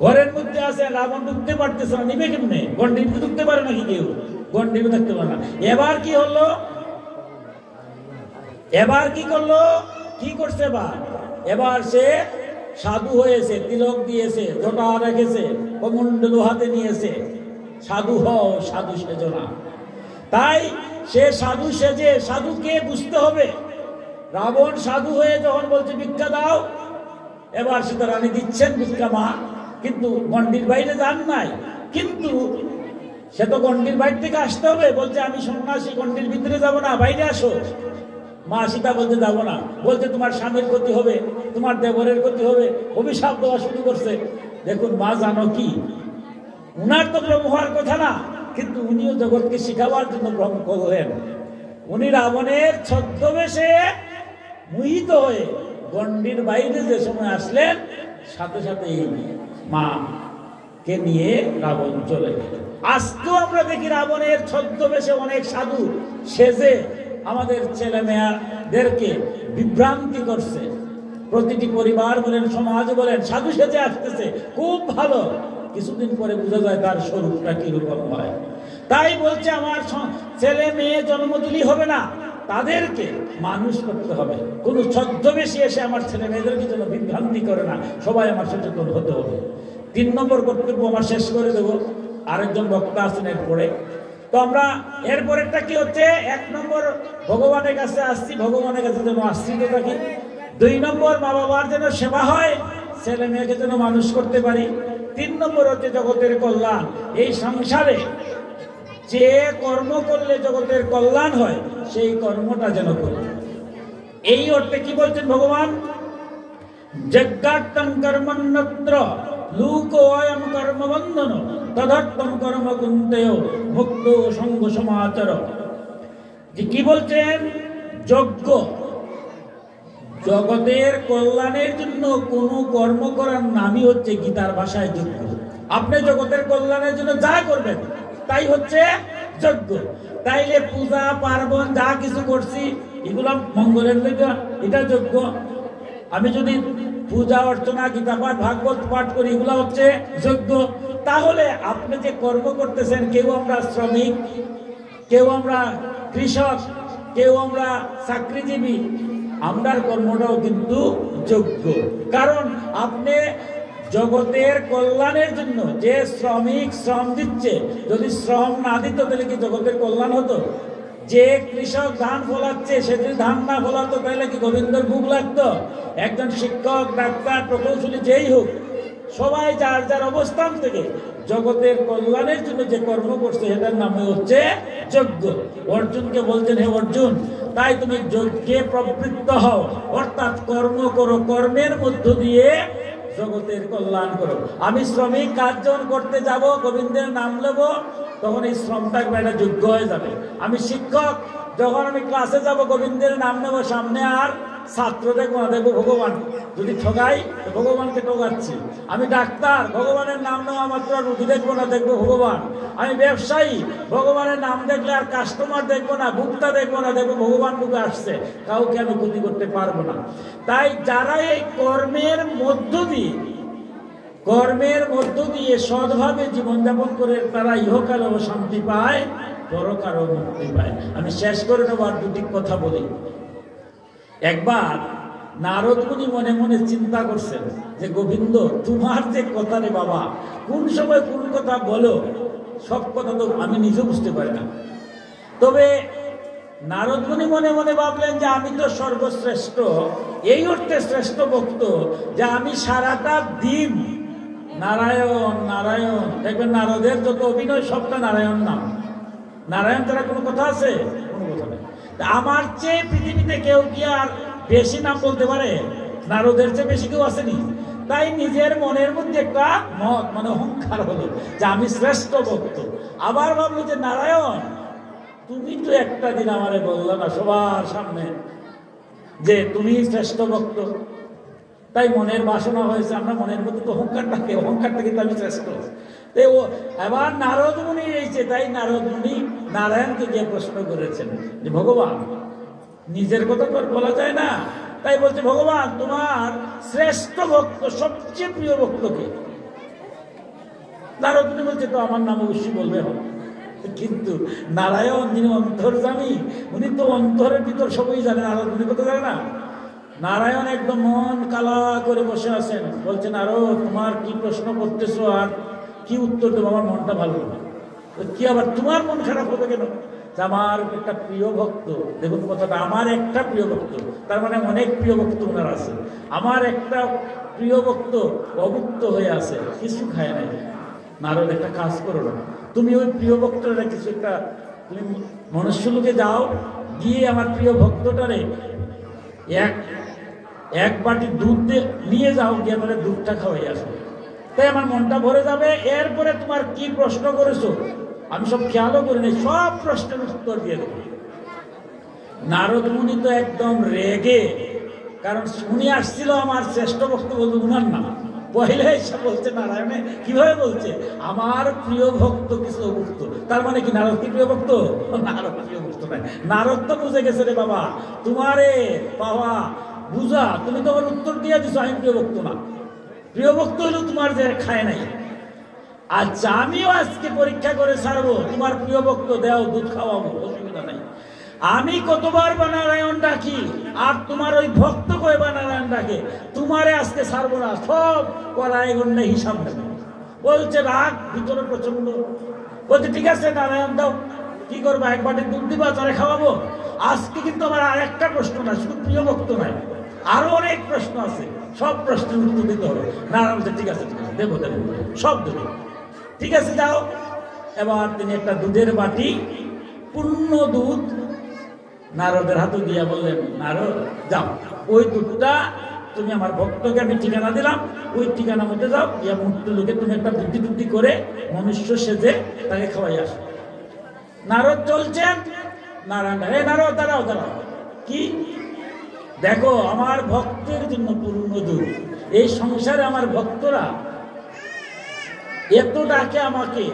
Speaker 1: ঘরের মধ্যে আছে, রাবণ ঢুকতে পারতেছে না, নিবে কেমনে? গন্ডির মধ্যে ঢুকতে পারে নাকি কেউ? গন্ডির মধ্যে থাকতে পারে না। এবার কি হলো, এবার কি করলো, কি করছে? এবার সে সাধু হয়েছে, তিলক দিয়েছে, জটা রেখেছে, কমণ্ডলু হাতে নিয়েছে। সাধু হও, সাধু সেজো না। তাই সে সাধু সেজে, সাধুকে বুঝতে হবে। রাবণ সাধু হয়ে যখন বলছে ভিক্ষা দাও, এবার সীতা রানী দিচ্ছেন ভিক্ষা মা, কিন্তু গন্ডির বাইরে যান নাই। কিন্তু সে তো গন্ডির বাইরে থেকে আসতে হবে, বলছে আমি সন্ন্যাসী, গন্ডির ভিতরে যাব না, বাইরে আসো। মা সীতা বলতে যাবো না, বলতে তোমার স্বামীর ক্ষতি হবে, তোমার দেবরের ক্ষতি হবে, অভিশাপ দেওয়া শুরু করছে। দেখুন, মা জানকী, উনার তো ভ্রম হওয়ার কথা না, কিন্তু উনিও জগৎকে শিখাবার জন্য ভ্রম করলেন। উনি রাবণের ছদ্মবেশে মোহিত হয়ে গন্ডির বাইরে যে সময় আসলেন, সাথে সাথে মা কে নিয়ে রাবণ চলে গেল। আজকেও আমরা দেখি রাবণের ছদ্মবেশে অনেক সাধু সেজে আমাদের ছেলে মেয়েদেরকে বিভ্রান্তি করছে। প্রতিটি পরিবার বলেন, সমাজ বলেন, সাধু সেজে আসতেছে, খুব ভালো। কিছুদিন পরে বোঝা যায় তার স্বরূপটা কিরকম হয়। তাই বলছে আমার ছেলে মেয়ে জন্ম দিলেই হবে না, তাদেরকে মানুষ করতে হবে। কোনো ছদ্মবেশী এসে আমার ছেলে মেয়েদেরকে যেন বিভ্রান্তি করে না, সবাই আমার সচেতন হতে হবে। 3 নম্বর কর্তব্য আমার শেষ করে দেব, আরেকজন বক্তা আছেন এরপরে। তো আমরা এরপরেরটা কি হচ্ছে, 1 নম্বর ভগবানের কাছে আসছি, ভগবানের কাছে যেন আশ্রিত থাকি। 2 নম্বর মা বাবার যেন সেবা হয়, ছেলে মেয়েকে যেন মানুষ করতে পারি। 3 নম্বর হচ্ছে জগতের কল্যাণ। এই সংসারে যে কর্ম করলে জগতের কল্যাণ হয়, সেই কর্মটা যেন করি। এই অর্থে কি বলছেন ভগবান, যজ্ঞার্থং কর্মন্যত্র লোকোয়ং কর্মবন্ধন তদর্থং কর্ম কুন্তেয় মুক্ত সঙ্গ সমাচার। যে কি বলছেন, যজ্ঞ জগতের কল্যাণের জন্য কোনো কর্ম করার নামই হচ্ছে গীতার ভাষায় যজ্ঞ। আপনি জগতের কল্যাণের জন্য যা করবেন তাই হচ্ছে যোগ্য। তাইলে পূজা পার্বণ যা কিছু করছি এগুলো মঙ্গলের লেগে, এটা যোগ্য। আমি যদি পূজা অর্চনা গীতা পাঠ ভাগবত পাঠ করি এগুলো হচ্ছে যোগ্য। তাহলে আপনি যে কর্ম করতেছেন, কেউ আমরা শ্রমিক, কেউ আমরা কৃষক, কেউ আমরা চাকরিজীবী, আমরার কর্মটাও কিন্তু যোগ্য। কারণ আপনি জগতের কল্যাণের জন্য যে শ্রমিক শ্রম দিচ্ছে, যদি শ্রম না দিত তাহলে কি জগতের কল্যাণ হতো? যে কৃষক ধান ফলাচ্ছে, সে যদি ধান না ফলাতো তাহলে কি গোবিন্দর ভোগ লাগতো? একজন শিক্ষক, ডাক্তার, প্রকৌশলী যেই হোক, সবাই যার যার অবস্থান থেকে জগতের কল্যাণের জন্য যে কর্ম করছে সেটার নামে হচ্ছে যজ্ঞ। অর্জুনকে বলছেন, হে অর্জুন, তাই তুমি যজ্ঞে প্রবৃত্ত হও, অর্থাৎ কর্ম করো, কর্মের মধ্য দিয়ে জগতের কল্যাণ করো। আমি শ্রমিক কাজ যখন করতে যাব, গোবিন্দের নাম নেব, তখন এই শ্রমটা একটা যোগ্য হয়ে যাবে। আমি শিক্ষক, যখন আমি ক্লাসে যাব, গোবিন্দের নাম নেব, সামনে আর ছাত্র দেখবো না, দেখবো ভগবান। যদি ঠগাই ভগবানকে ঠগাচ্ছি। আমি ডাক্তার, ভগবানের নাম নেওয়া মাত্র রুগী দেখবো না, দেখবো ভগবান। আমি ব্যবসায়ী, ভগবানের নাম দেখলে আর কাস্টমার দেখবো না, ভোক্তা দেখবো না, দেখবো ভগবান রূপে আসছে, কাউকে আমি ক্ষতি করতে পারবো না। তাই যারা এই কর্মের মধ্য দিয়ে সৎভাবে জীবনযাপন করে, তারা ইহকালেও শান্তি পায়, পরকালেও মুক্তি পায়। আমি শেষ করে নেব, আর দুটি কথা বলি। একবার নারদ মুনি মনে মনে চিন্তা করছেন যে, গোবিন্দ, তোমার যে কথা রে বাবা, কোন সময় কোন কথা বলো, সব কথা তো আমি নিজে বুঝতে পারি না। তবে নারদ মুনি মনে মনে ভাবলেন যে আমি তো সর্বশ্রেষ্ঠ, এই অর্থে শ্রেষ্ঠ ভক্ত যে আমি সারাটা দিন নারায়ণ নারায়ণ। দেখবেন নারদের যত অভিনয় সবটা নারায়ণ নাম। নারায়ণ ছাড়া কোনো কথা আছে? কোনো কথা নেই। আমার চেয়ে পৃথিবীতে কেউ কি আর বেশি নাম বলতে পারে? নারদের চেয়ে বেশি কেউ আসেনি। তাই নিজের মনের মধ্যে একটা মত, মানে অহংকার হলো যে আমি শ্রেষ্ঠ ভক্ত। আবার ভাবলো যে, নারায়ণ, তুমি তো একটা দিন আমারে বললো না সবার সামনে যে তুমি শ্রেষ্ঠ ভক্ত। তাই মনের বাসনা হয়েছে, আমরা মনের মধ্যে তো অহংকারটা কিন্তু আমি শ্রেষ্ঠ। তাই ও এবার নারদ মুনি রয়েছে, তাই নারদ মুনি নারায়ণকে গিয়ে প্রশ্ন করেছেন যে, ভগবান, নিজের কথা তো বলা যায় না, তাই বলছে, ভগবান, তোমার শ্রেষ্ঠ ভক্ত, সবচেয়ে প্রিয় ভক্তকে? নারদ মুনি বলছে, তো আমার নাম অবশ্যই বলবে হবে। কিন্তু নারায়ণ, যিনি অন্তর্যামী, উনি তো অন্তরের ভিতর সবই জানেন, নারদ মুনি কথা জানে না। নারায়ণ একদম মন কালা করে বসে আছেন, বলছেন, আরো তোমার কি প্রশ্ন করতেছো আর কি উত্তর দেবো, আমার মনটা ভালো না। কি আবার তোমার মন খারাপ হবে কেন? আমার একটা প্রিয় ভক্ত, দেখুন কথাটা, আমার একটা প্রিয় ভক্ত, তার মানে অনেক প্রিয় ভক্ত ওনার আছে। আমার একটা প্রিয় ভক্ত অভুক্ত হয়ে আছে, কিছু খায় নাই। নারদ, একটা কাজ করো না, তুমি ওই প্রিয় ভক্তটা কিছু একটা, তুমি মনুষ্যলোকে যাও, গিয়ে আমার প্রিয় ভক্তটারে এক বাটি দুধ নিয়ে যাও, গিয়ে মানে দুধটা খাওয়াই আসো, তাই আমার মনটা ভরে যাবে। এরপরে তোমার কি প্রশ্ন করেছো আমি সব খেয়ালও করি নাই, সব প্রশ্নের উত্তর দিয়ে দেবো। নারদ মুনি তো একদম রেগে, কারণ উনি আসছিল আমার শ্রেষ্ঠ ভক্ত বলতে, উনার নাম পয়লা এসে বলছে নারায়ণে, কিভাবে বলছে আমার প্রিয় ভক্ত কিছু অভুক্ত। তার মানে কি নারদ কি প্রিয় ভক্ত? নারদ প্রিয় ভক্ত নাই। নারদ তো বুঝে গেছে, রে বাবা, তোমারে পাওয়া বুঝা, তুমি তো আমার উত্তর দিয়ে দিছো আমি প্রিয় ভক্ত না। প্রিয় ভক্ত হলো তোমার যে খায় নাই। আচ্ছা, আমিও আজকে পরীক্ষা করে ছাড়বো, তোমার প্রিয় ভক্ত দেও, দুধ খাওয়াবো, অসুবিধা নাই। আমি কতবার বা নারায়ণ ডাকি, আর তোমার ওই ভক্ত কয়বা নারায়ণ ডাকে, তোমারে আজকে ছাড়বো না, সব করাই গন্ডে হিসাব নেবে। বলছে, রাগ ভিতরে প্রচন্ড। বলছে, ঠিক আছে নারায়ণ দাও, কি করবা, এক বাটি দুধ দিবা, তারে খাওয়াবো। আজকে কিন্তু আমার আর একটা প্রশ্ন না, শুধু প্রিয় ভক্ত নাই, আরো অনেক প্রশ্ন আছে, সব প্রশ্নের উত্তর দিতে হবে। নারায়ণ বলছে, ঠিক আছে দেবো, সব দেবো, ঠিক আছে যাও। এবার তিনি একটা দুধের বাটি, পূর্ণ দুধ নারদের হাতে দিয়া বললেন, নারদ যাও, ওই দুধটা তুমি আমার ভক্তকে আমি ঠিকানা দিলাম, ওই ঠিকানা মধ্যে যাও, ইয়া মূর্তি লোকে তুমি একটা বুদ্ধি করে মনুষ্য সেজে তাকে খাওয়াই আসো। নারদ চলছেন, নারায়ণ, হে নারদ দাঁড়াও, কি দেখো, আমার ভক্তের জন্য পূর্ণ দুধ, এই সংসারে আমার ভক্তরা এত ডাকে আমাকে,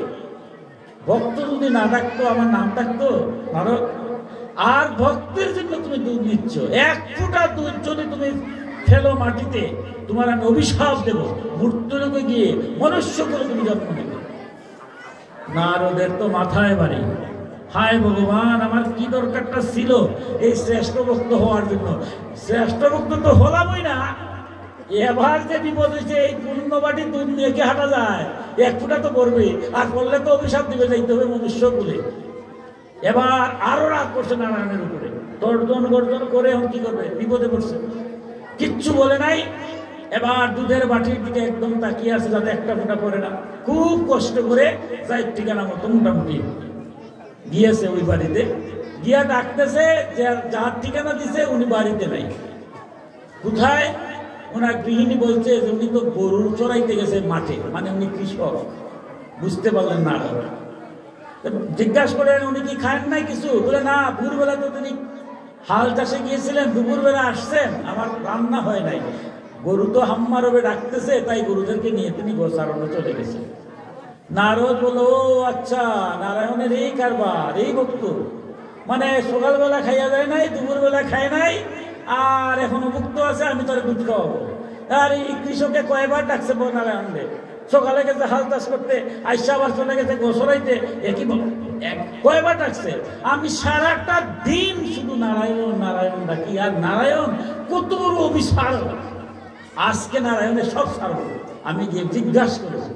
Speaker 1: ভক্ত যদি না থাকতো আমার নাম থাকতো নারদ। আর ভক্তের জন্য তুমি দুধ নিচ্ছ, এক ফোঁটা দুধ যদি তুমি ফেলো মাটিতে, তোমার আমি অভিশাপ দেবো, মূর্তিলোকে গিয়ে মনুষ্য করে তুমি জন্ম নেবে। নারদের তো মাথায় বাড়ি, হায় ভগবান, আমার কি দরকারটা ছিল এই শ্রেষ্ঠ ভক্ত হওয়ার জন্য? শ্রেষ্ঠ ভক্ত তো হলামই না, এবার যে বিপদ হয়েছে, এই পূর্ণ বাটি দুধ নিয়ে কি হাঁটা যায়? এক ফুটা তো করবে, আর করলে তো অভিশাপ দিবে, যাইতে হবে মনুষ্য বলে। এবার আরো রাগ করছে নারায়ণের উপরে, তর্জন গর্জন করে এখন কি করবে, বিপদে পড়ছে, কিচ্ছু বলে নাই। এবার দুধের বাটির দিকে একদম তাকিয়ে আছে যাতে একটা ফোঁটা পড়ে না, খুব কষ্ট করে যাই ঠিকানা মতো মোটামুটি গিয়েছে ওই বাড়িতে, গিয়া ডাকতেছে, যার ঠিকানা দিছে উনি বাড়িতে নাই। কোথায়? ওনার গৃহিণী বলছে যে উনি তো গরু চড়াইতে গেছে মাঠে, মানে উনি কৃষক। বুঝতে পারলেন না, জিজ্ঞাসা করেন উনি কি খান নাই কিছু? বলে না, ভোরবেলা তো তিনি হাল চাষে গিয়েছিলেন, দুপুরবেলা আসছেন, আমার রান্না হয় নাই। গরু তো হাম্মা রবে ডাকতেছে, তাই গরুদেরকে নিয়ে তিনি গোচারণে চলে গেছে। নারদ বলো, ও আচ্ছা, নারায়ণের এই কারবার, এই ভক্ত, মানে সকালবেলা খাইয়া যায় নাই, দুপুরবেলা খায় নাই, আর এখনো ভুক্ত আছে, আমি তোর দুধ খাওয়াবো। আর এই কৃষকে কয়বার ডাকছে নারায়ণ রে, সকালে গেছে হাল চাষ করতে, আইসা আবার চলে গেছে গোসরাইতে, একই কয়বার ডাকছে। আমি সারাটা দিন শুধু নারায়ণ নারায়ণ ডাকি, আর নারায়ণ কত বড় অভিশাপ, আজকে নারায়ণের সব সারব। আমি গিয়ে জিজ্ঞাসা করেছি,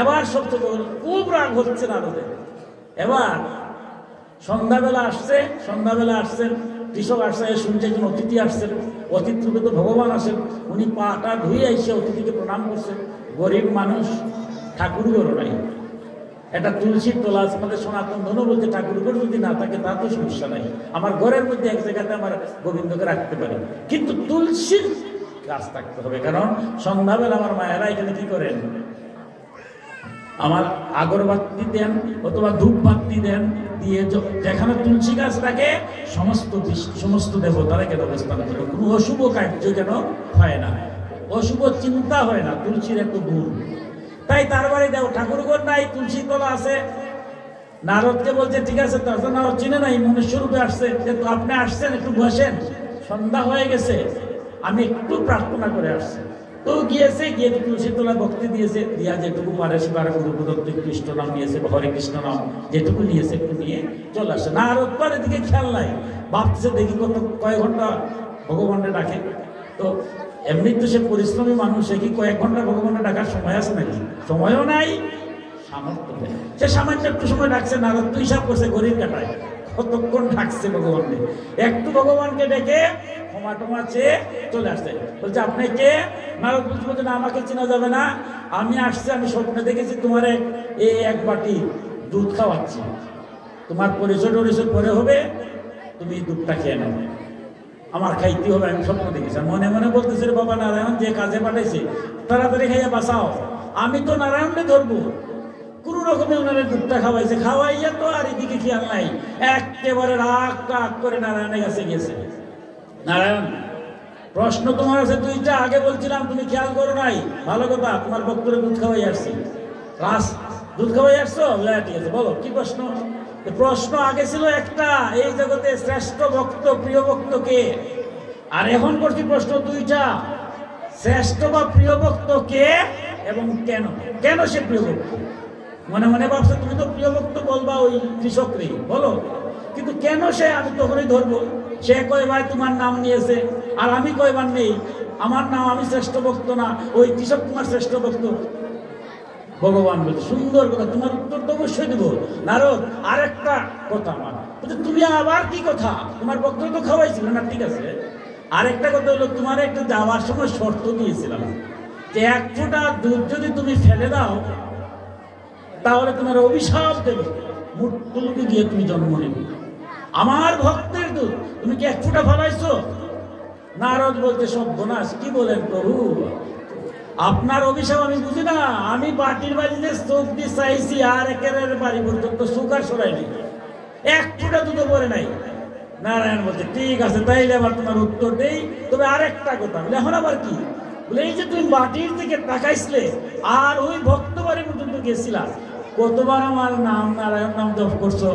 Speaker 1: এবার সবচেয়ে খুব রাগ হচ্ছে নারদের। এবার সন্ধ্যাবেলা আসছেন কৃষক আসছে, শুনছে একজন অতিথি আসছেন, অতিথি রূপে তো ভগবান আসেন, উনি পাটা ধুয়ে এসে অতিথিকে প্রণাম করছেন। গরিব মানুষ, ঠাকুর ঘর নাই, একটা তুলসীর তোলা আছে, আমাদের সনাতন ধর্ম বলতে ঠাকুর ঘর যদি না থাকে তা তো সমস্যা নাই, আমার ঘরের মধ্যে এক জায়গাতে আমার গোবিন্দকে রাখতে পারি, কিন্তু তুলসীর গাছ থাকতে হবে। কারণ সন্ধ্যাবেলা আমার মায়েরা এখানে কি করেন, আমার আগরবাতি দেন অথবা ধূপবাতি দেন, দিয়ে যেখানে তুলসী গাছ থাকে সমস্ত দেবতারা কেন অবস্থান করে, কোনো অশুভ কার্য যেন হয় না, অশুভ চিন্তা হয় না, তুলসীর এত গুণ। তাই তার বাড়ি দেও, ঠাকুর ঘর নাই, তুলসী তলা আছে। নারদকে বলছে ঠিক আছে, তারপর নারদ চিনে নাই, মনুষ্য রূপে আসছে, যেহেতু আপনি আসছেন একটু বসেন, সন্ধ্যা হয়ে গেছে, আমি একটু প্রার্থনা করে আসছি। তো গিয়েছে, গিয়ে তুলসী তোলা ভক্তি দিয়েছে, দিয়া যেটুকু পারে সে পারে গুরুপ্রদত্ত কৃষ্ণ নাম নিয়েছে, হরে কৃষ্ণ নাম যেটুকু নিয়েছে একটু নিয়ে চলে আসে। না আর উৎপাদের দিকে খেয়াল নাই, ভাবছে দেখি কয়েক ঘন্টা ভগবানকে ডাকে। তো এমনি তো সে পরিশ্রমী মানুষ, সে কি কয়েক ঘন্টা ভগবানকে ডাকার সময় আছে নাকি? সময়ও নাই, সামর্থ্য নেই। সে সামান্য একটু সময় ডাকছে, নারদ তো হিসাব করছে ঘড়ির কাটায় কতক্ষণ ডাকছে ভগবানকে, একটু ভগবানকে ডেকে ক্ষমা টমা চেয়ে চলে আসছে। বলছে আপনি কে? নারদ বলছে না, আমাকে চেনা যাবে না, আমি আসছি, আমি স্বপ্নে দেখেছি তোমার এই এক বাটি দুধ খাওয়াচ্ছি, তোমার পরিচয় টরিচয় পরে হবে, তুমি দুধটা খেয়ে নাও, আমার খাইতে হবে, আমি স্বপ্ন দেখেছি। মনে মনে বলতেছে বাবা নারায়ণ যে কাজে পাঠাইছে তাড়াতাড়ি খাইয়া বাঁচাও, আমি তো নারায়ণকে ধরবো। কোন রকমে ওনারা দুধটা খাওয়াইছে, খাওয়াইয়া তো আর এদিকে খেয়াল নাই, একেবারে রাগ রাগ করে নারায়ণের কাছে গেছে। নারায়ণ, প্রশ্ন তোমার আছে দুইটা, আগে বলছিলাম তুমি খেয়াল করো নাই, ভালো কথা, তোমার ভক্তরে দুধ খাওয়াই আসছি, দুধ খাওয়াই আসছো, ঠিক আছে বলো কি প্রশ্ন? প্রশ্ন আগে ছিল একটা, এই জগতে শ্রেষ্ঠ ভক্ত প্রিয় ভক্ত কে, আর এখন করছি প্রশ্ন দুইটা, শ্রেষ্ঠ বা প্রিয় ভক্ত কে এবং কেন, কেন সে প্রিয় ভক্ত? মনে মনে ভাবছো তুমি তো প্রিয় ভক্ত বলবা ওই কৃষকরে, বলো, কিন্তু কেন সে, আমি তখনই ধরবো। সে কয়বার তোমার নাম নিয়েছে আর আমি কয়বার নেই, আমার নাম, আমি শ্রেষ্ঠ ভক্ত না, ওই কৃষক তোমার শ্রেষ্ঠ ভক্ত। ভগবান বলছে সুন্দর কথা, তোমার উত্তর তো অবশ্যই দেবো। নারদ, আরেকটা কথা আমার, তুমি আবার কি কথা, তোমার ভক্ত তো খাওয়াইছিল না, ঠিক আছে, আরেকটা কথা হলো, তোমার একটা যাওয়ার সময় শর্ত দিয়েছিলাম যে এক ফোঁটা দুধ যদি তুমি ফেলে দাও তাহলে তোমার অভিশাপ দেবে, মূর্তিলোকে গিয়ে তুমি জন্ম নেবে। আমার ভক্তের দুধ তুমি কি এক ফোঁটা ফেলাইছো? নারদ বলছে সর্বনাশ, কি বলেন প্রভু, আপনার অভিশাপ আমি বুঝি না, আমি বাটির বাড়িতে চোখ দিয়ে চাইছি, আর একের বাড়ি পর্যন্ত সুগার সরাইনি, এক ফোঁটা দুধও পরে নাই। নারায়ণ বলছে ঠিক আছে, তাইলে আবার তোমার উত্তর দেই, তবে আরেকটা কথা। বলে এখন আবার কি? বলে এই যে তুমি বাটির দিকে তাকাইছিলে আর ওই ভক্ত বাড়ি পর্যন্ত গেছিলা, কতবার আমার নাম নারায়ণ নাম জপ করছো?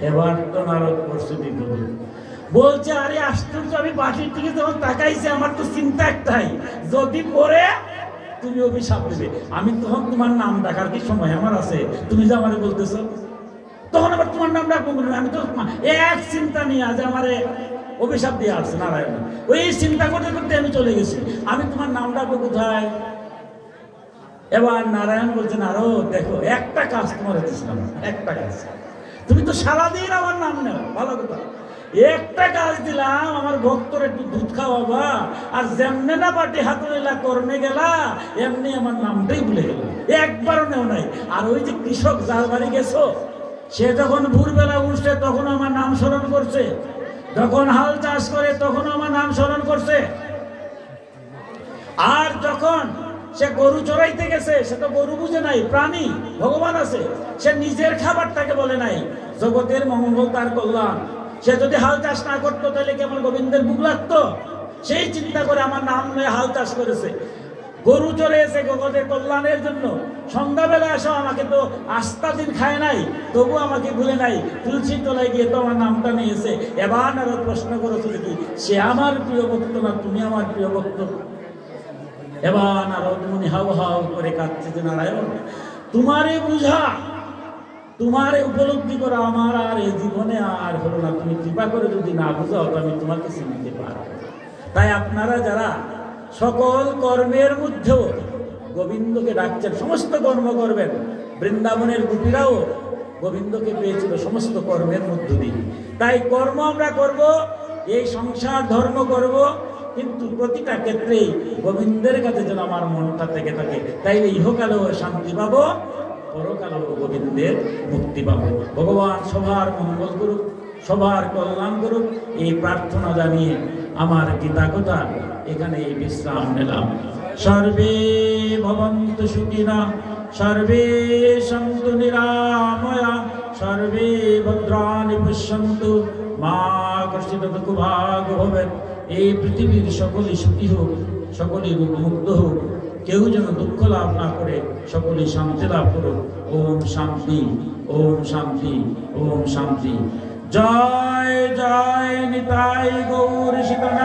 Speaker 1: এবার তো নারদ করছো দ্বিতীয়। বলছে আরে আশ্চর্য, আমি বাটির দিকে যখন তাকাইছি আমার তো চিন্তা একটাই, যদি পরে তুমি অভিশাপ দেবে। আমি তখন তোমার নাম ডাকার কি সময় আমার আছে? তুমি যে আমারে বলতেছো, তখন আবার তোমার নাম ডাকবো। আমি তো এক চিন্তা নিয়ে আজ আমারে অভিশাপ দিয়ে আসছে নারায়ণ। ওই চিন্তা করতে করতে আমি চলে গেছি, আমি তোমার নাম ডাকবো কোথায়? এবার নারায়ণ বলছেন আরো দেখো, একটা কাজ তোমার হতেছিলাম, একটা কাজ। তুমি তো সারাদিন আমার নাম নেও, ভালো কথা, একটা কাজ দিলাম, আমার ভক্তর একটু দুধ খাওয়াবা, আর যেমনে না বাটি হাতে নিলা কর্মে গেলা, এমনি আমার নামটাই ভুলে গেল, একবারও নেও নাই। আর ওই যে কৃষক যার বাড়ি গেছো, সে যখন ভোরবেলা উঠছে তখন আমার নাম স্মরণ করছে, যখন হাল চাষ করে তখন আমার নাম স্মরণ করছে, আর যখন সে গরু চড়াইতে গেছে, সে তো গরু বুঝে নাই, প্রাণী ভগবান আছে, সে নিজের খাবারটাকে বলে নাই, জগতের মঙ্গল তার কল্যাণ। সে যদি হাল চাষ না করতো তাহলে কেমন গোবিন্দের বুক লাগতো? সেই চিন্তা করে আমার নাম নিয়ে হাল চাষ করেছে, গরু চড়েছে জগতের কল্যাণের জন্য। সন্ধ্যাবেলা এসো, আমাকে তো আস্তা দিন খায় নাই, তবু আমাকে ভুলে নাই, তুলসী তলায় গিয়ে তো আমার নামটা নিয়েছে। এবার আরো প্রশ্ন করেছিল কি, সে আমার প্রিয় ভক্ত না তুমি আমার প্রিয় ভক্ত? এবার নারদ মুনি হাউ হাউ করে কাঁদছে যে নারায়ণ, তোমারে বুঝা, তোমারে উপলব্ধি করা আমার আর এই জীবনে আর হলো না, তুমি কৃপা করে যদি না বুঝাও তো আমি তোমাকে চিনতে পারবো। তাই আপনারা যারা সকল কর্মের মধ্যেও গোবিন্দকে ডাকছেন, সমস্ত কর্ম করবেন, বৃন্দাবনের গোপীরাও গোবিন্দকে পেয়েছিল সমস্ত কর্মের মধ্য দিয়ে। তাই কর্ম আমরা করব, এই সংসার ধর্ম করব, কিন্তু প্রতিটা ক্ষেত্রেই গোবিন্দের কাছে যেন আমার মনটা থেকে থাকে, তাইলে ইহকালেও শান্তি পাবো, পরকালেও গোবিন্দের মুক্তি পাবো। ভগবান সবার মঙ্গল করুক, সবার কল্যাণ করুক, এই প্রার্থনা জানিয়ে আমার গীতাকথা এখানে বিশ্রাম নিলাম। সর্বে ভবন্তু সুখিনা, সর্বে সন্তু নিরাময়া, সর্বে ভদ্রাণি পশ্যন্তু, মা কশ্চিৎ দুঃখভাগ ভবেৎ। এই পৃথিবীর সকলেই সুখী হোক, সকলেই মুক্ত হোক, কেউ যেন দুঃখ লাভ না করে, সকলেই শান্তি লাভ করুক। ওম শান্তি, ওম শান্তি, ওম শান্তি। জয় জয় নিতাই গৌর সীতা।